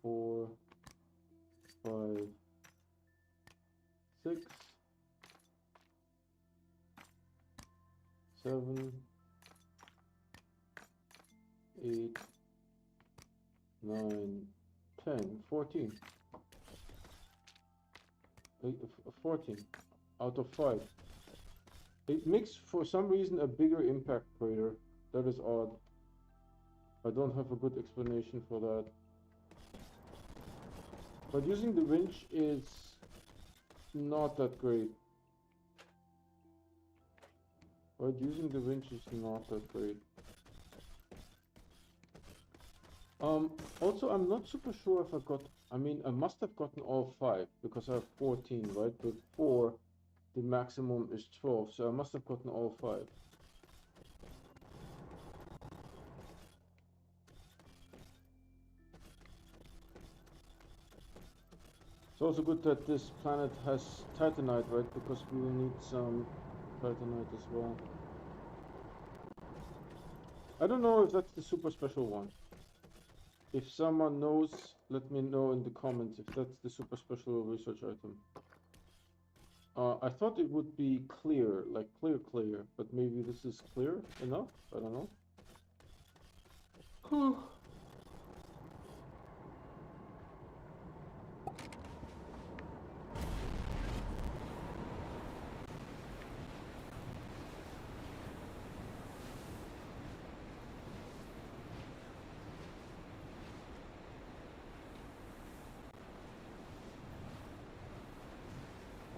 4, 5, 6, 7, 8, 9, 10, 14. 14 out of 5. It makes, for some reason, a bigger impact crater. That is odd. I don't have a good explanation for that. But using the winch is not that great. Right, using the winch is not that great. Also, I'm not super sure if I got, I mean, I must have gotten all 5 because I have 14, right? But 4, the maximum is 12, so I must have gotten all 5. It's also good that this planet has titanite, right? Because we will need some titanite as well. I don't know if that's the super special one. If someone knows, let me know in the comments if that's the super special research item. I thought it would be clear, like clear, but maybe this is clear enough? I don't know.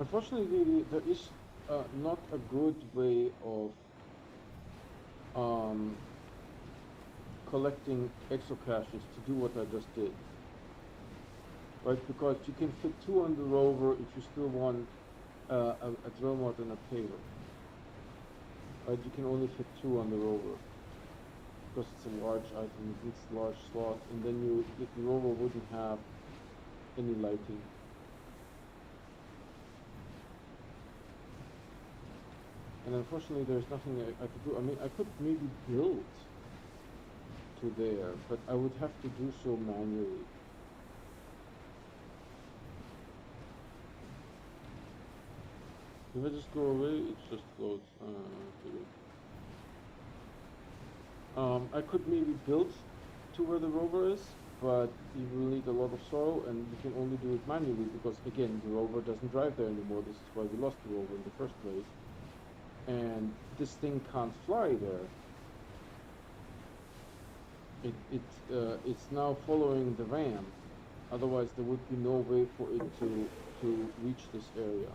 Unfortunately, there is not a good way of collecting exocaches to do what I just did. Right, because you can fit 2 on the rover if you still want a drill mod and a payload. Right, you can only fit 2 on the rover. because it's a large item, it needs a large slot, and then the rover wouldn't have any lighting. And unfortunately, there's nothing I could do. I mean, I could maybe build to there, but I would have to do so manually. If I just go away, it just floats. I could maybe build to where the rover is, but you will need a lot of soil, and you can only do it manually because, again, the rover doesn't drive there anymore. This is why we lost the rover in the first place. And this thing can't fly there. It's now following the ram. Otherwise, there would be no way for it to reach this area.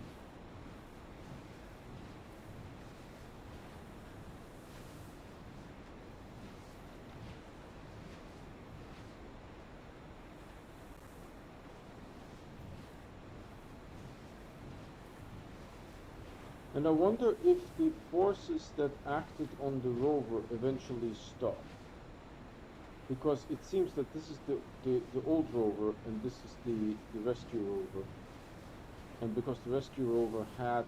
And I wonder if the forces that acted on the rover eventually stopped. Because it seems that this is the old rover and this is the rescue rover. And because the rescue rover had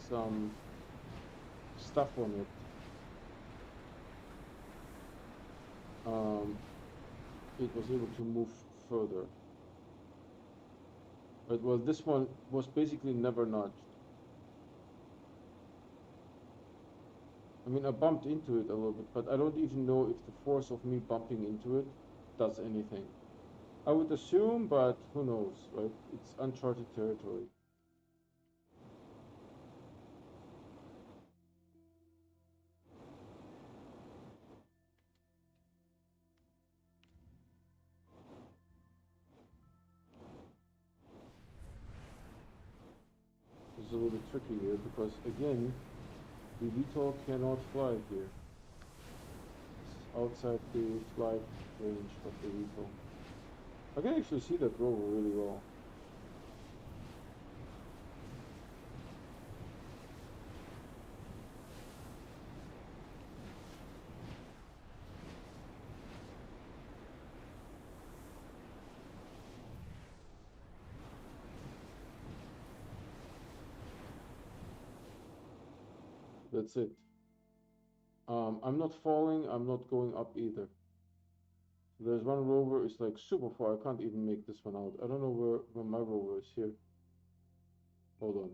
some stuff on it, it was able to move further. But well, this one was basically never nudged. I mean, I bumped into it a little bit, but I don't even know if the force of me bumping into it does anything. I would assume, but who knows, right? It's uncharted territory. It's a little bit tricky here because, again, the VTOL cannot fly here. It's outside the flight range of the VTOL. I can actually see that rover really well. That's it. I'm not falling, I'm not going up either. There's one rover, it's like super far, I can't even make this one out. I don't know where my rover is here. Hold on.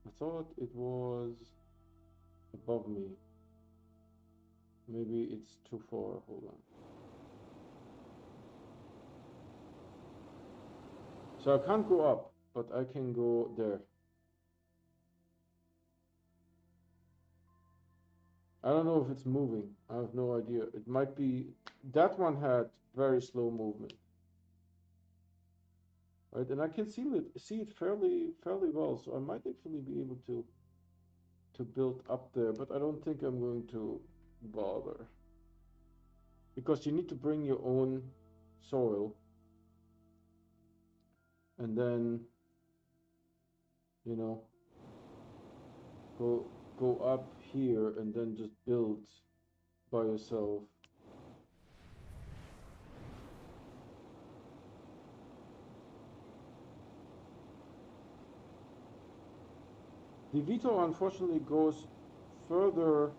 I thought it was above me. Maybe it's too far, hold on. So I can't go up, but I can go there. I don't know if it's moving. I have no idea. It might be, that one had very slow movement. Right, and I can see it fairly well, so I might actually be able to build up there, but I don't think I'm going to bother. Because you need to bring your own soil, and then, you know, go up here and then just build by yourself. The VTOL unfortunately goes further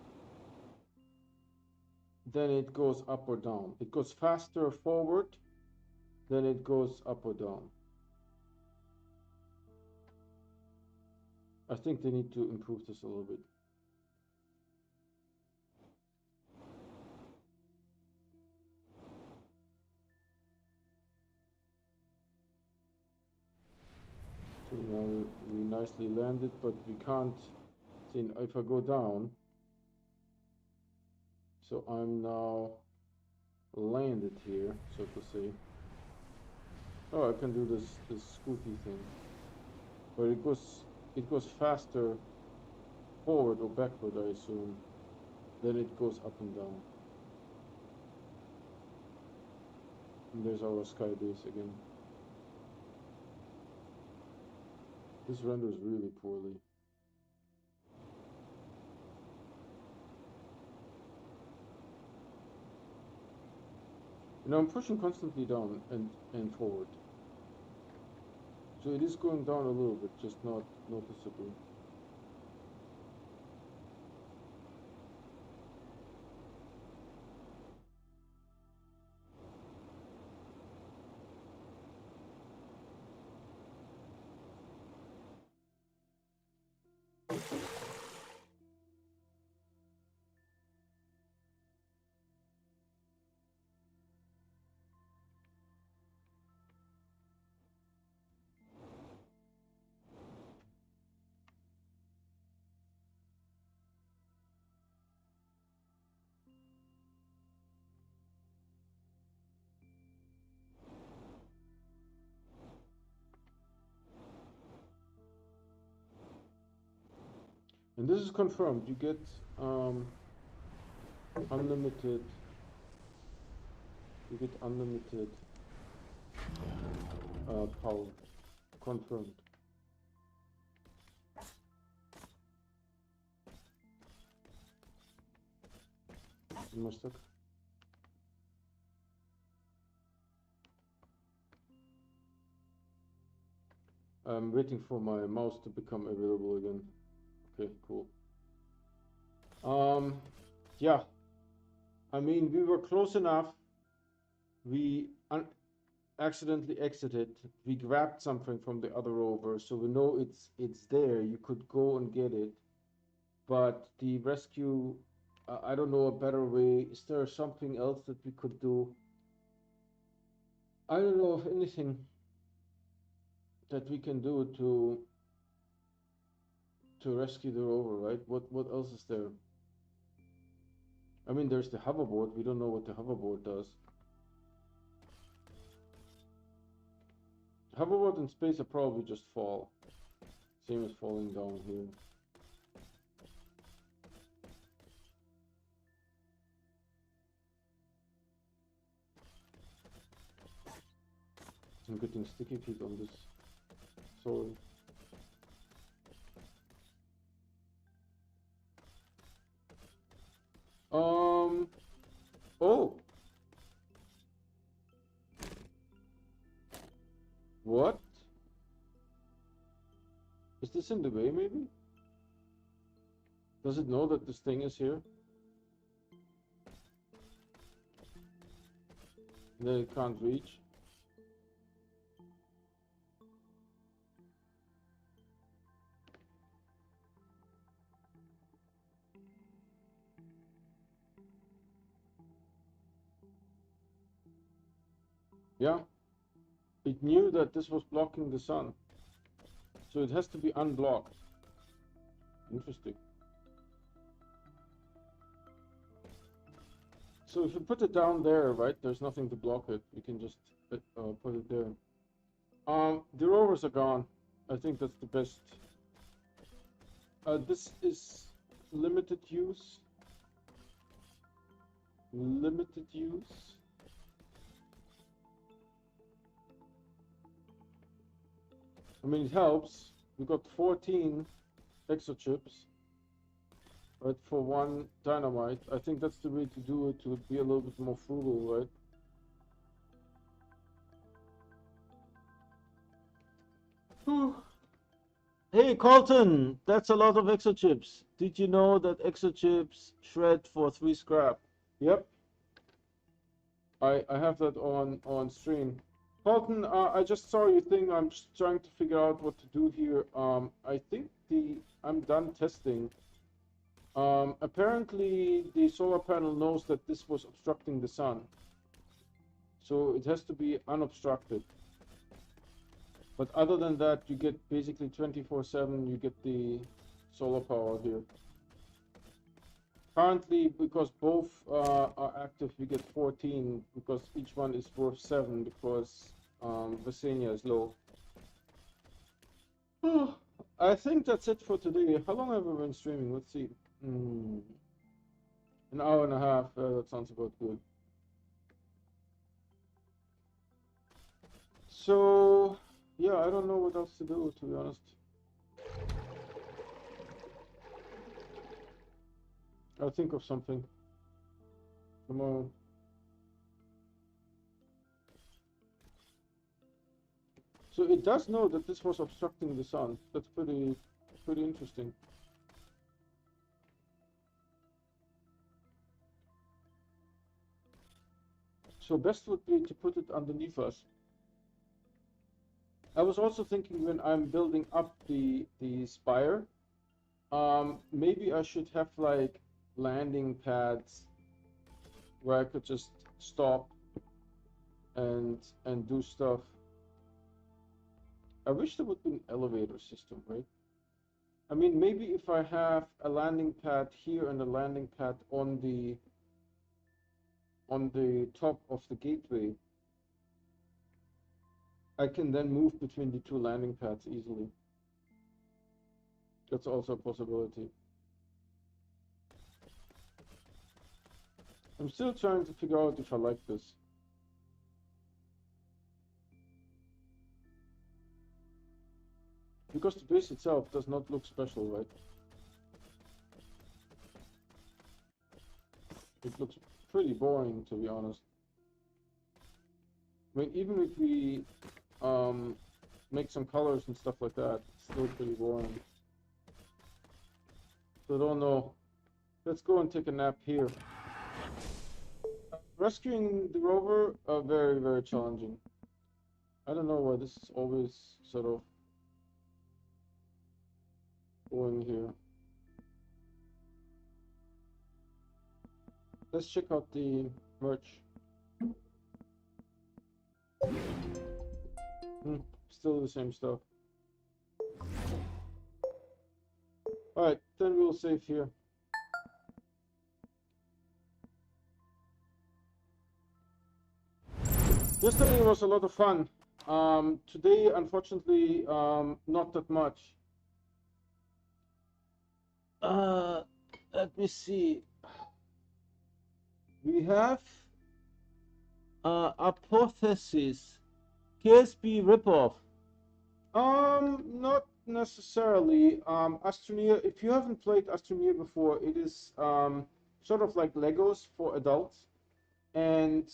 than it goes up or down. It goes faster forward than it goes up or down. I think they need to improve this a little bit. So now we nicely landed, but we can't see if I go down. So I'm now landed here, so to say. Oh, I can do this scooty thing, but it goes faster forward or backward, I assume, than it goes up and down. And there's our sky base again. This renders really poorly. You know, I'm pushing constantly down and forward. So it is going down a little bit, just not noticeably. And this is confirmed. You get unlimited. You get unlimited power. Confirmed. Am I stuck? I'm waiting for my mouse to become available again. Okay, cool. Yeah. I mean, we were close enough. We accidentally exited. We grabbed something from the other rover, so we know it's there. You could go and get it. But the rescue, I don't know a better way. Is there something else that we could do? I don't know of anything that we can do to rescue the rover, right? What else is there? I mean, there's the hoverboard. We don't know what the hoverboard does. Hoverboard in space are probably just fall. Same as falling down here. I'm getting sticky feet on this. Sorry. Oh. What? Is this in the way, maybe? Does it know that this thing is here? That it can't reach? Yeah. It knew that this was blocking the sun. So it has to be unblocked. Interesting. So if you put it down there, right, there's nothing to block it. You can just put it there. The rovers are gone. I think that's the best. This is limited use. Limited use. I mean, it helps. We got 14 exochips, right, for one dynamite. I think that's the way to do it, to be a little bit more frugal, right? Whew. Hey, Colton, that's a lot of exochips. Did you know that exochips shred for 3 scrap? Yep, I have that on stream. Colton, I just saw your thing. I'm just trying to figure out what to do here. I think I'm done testing. Apparently the solar panel knows that this was obstructing the sun, so it has to be unobstructed. But other than that, you get basically 24/7. You get the solar power here. Currently, because both are active, we get 14 because each one is worth 7 because Visenya is low. I think that's it for today. How long have we been streaming? Let's see. An hour and a half. That sounds about good. So, yeah, I don't know what else to do, to be honest. I'll think of something tomorrow. So it does know that this was obstructing the sun. That's pretty interesting. So best would be to put it underneath us. I was also thinking when I'm building up the spire, maybe I should have like landing pads where I could just stop and do stuff. I wish there would be an elevator system, right? I mean, maybe if I have a landing pad here and a landing pad on the top of the gateway, I can then move between the two landing pads easily. That's also a possibility. I'm still trying to figure out if I like this. Because the base itself does not look special, right? It looks pretty boring, to be honest. I mean, even if we make some colors and stuff like that, it's still pretty boring. So I don't know. Let's go and take a nap here. Rescuing the rover, very, very challenging. I don't know why this is always sort of going here. Let's check out the merch. Still the same stuff. Alright, then we'll save here. Yesterday was a lot of fun. Today, unfortunately, not that much. Let me see. We have hypothesis KSP ripoff. Not necessarily. Astroneer, if you haven't played Astroneer before, it is sort of like Legos for adults. And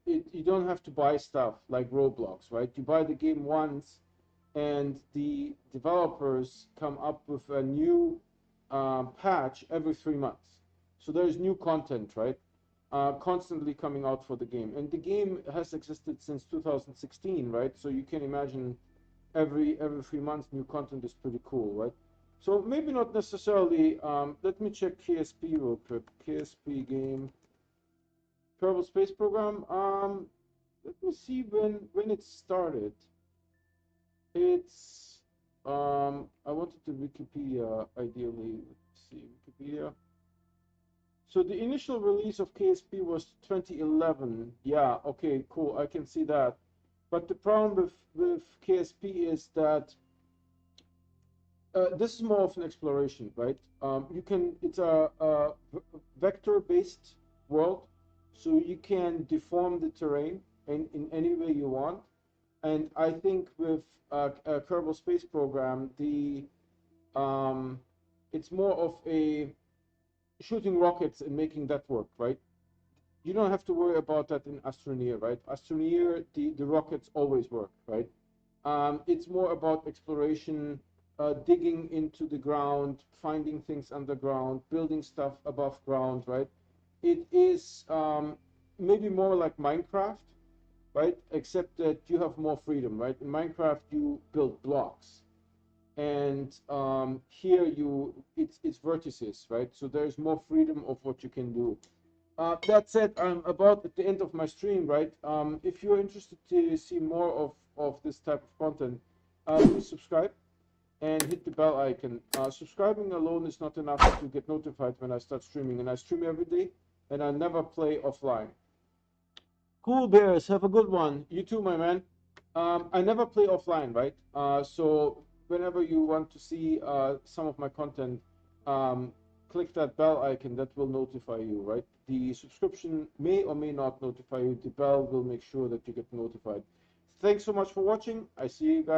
you don't have to buy stuff like Roblox, right? You buy the game once, and the developers come up with a new patch every 3 months. So there's new content, right? Constantly coming out for the game. And the game has existed since 2016, right? So you can imagine every 3 months new content is pretty cool, right? So maybe not necessarily. Let me check KSP real quick. KSP game. Kerbal Space Program. Let me see when it started. It's I wanted the Wikipedia ideally. Let's see Wikipedia. So the initial release of KSP was 2011. Yeah, okay, cool. I can see that. But the problem with KSP is that this is more of an exploration, right? It's a vector-based world, so you can deform the terrain in any way you want. And I think with a Kerbal Space Program, it's more of a shooting rockets and making that work, right? You don't have to worry about that in Astroneer, right? Astroneer, the rockets always work, right? It's more about exploration, digging into the ground, finding things underground, building stuff above ground, right? It is maybe more like Minecraft, right? Except that you have more freedom, right? In Minecraft, you build blocks, and here it's vertices, right? So there's more freedom of what you can do. That said, I'm about at the end of my stream, right? If you're interested to see more of this type of content, please subscribe and hit the bell icon. Subscribing alone is not enough to get notified when I start streaming, and I stream every day, and I never play offline. Cool Bears, have a good one. You too, my man. I never play offline, right? So whenever you want to see some of my content, click that bell icon. That will notify you, right? The subscription may or may not notify you. The bell will make sure that you get notified. Thanks so much for watching. I see you guys.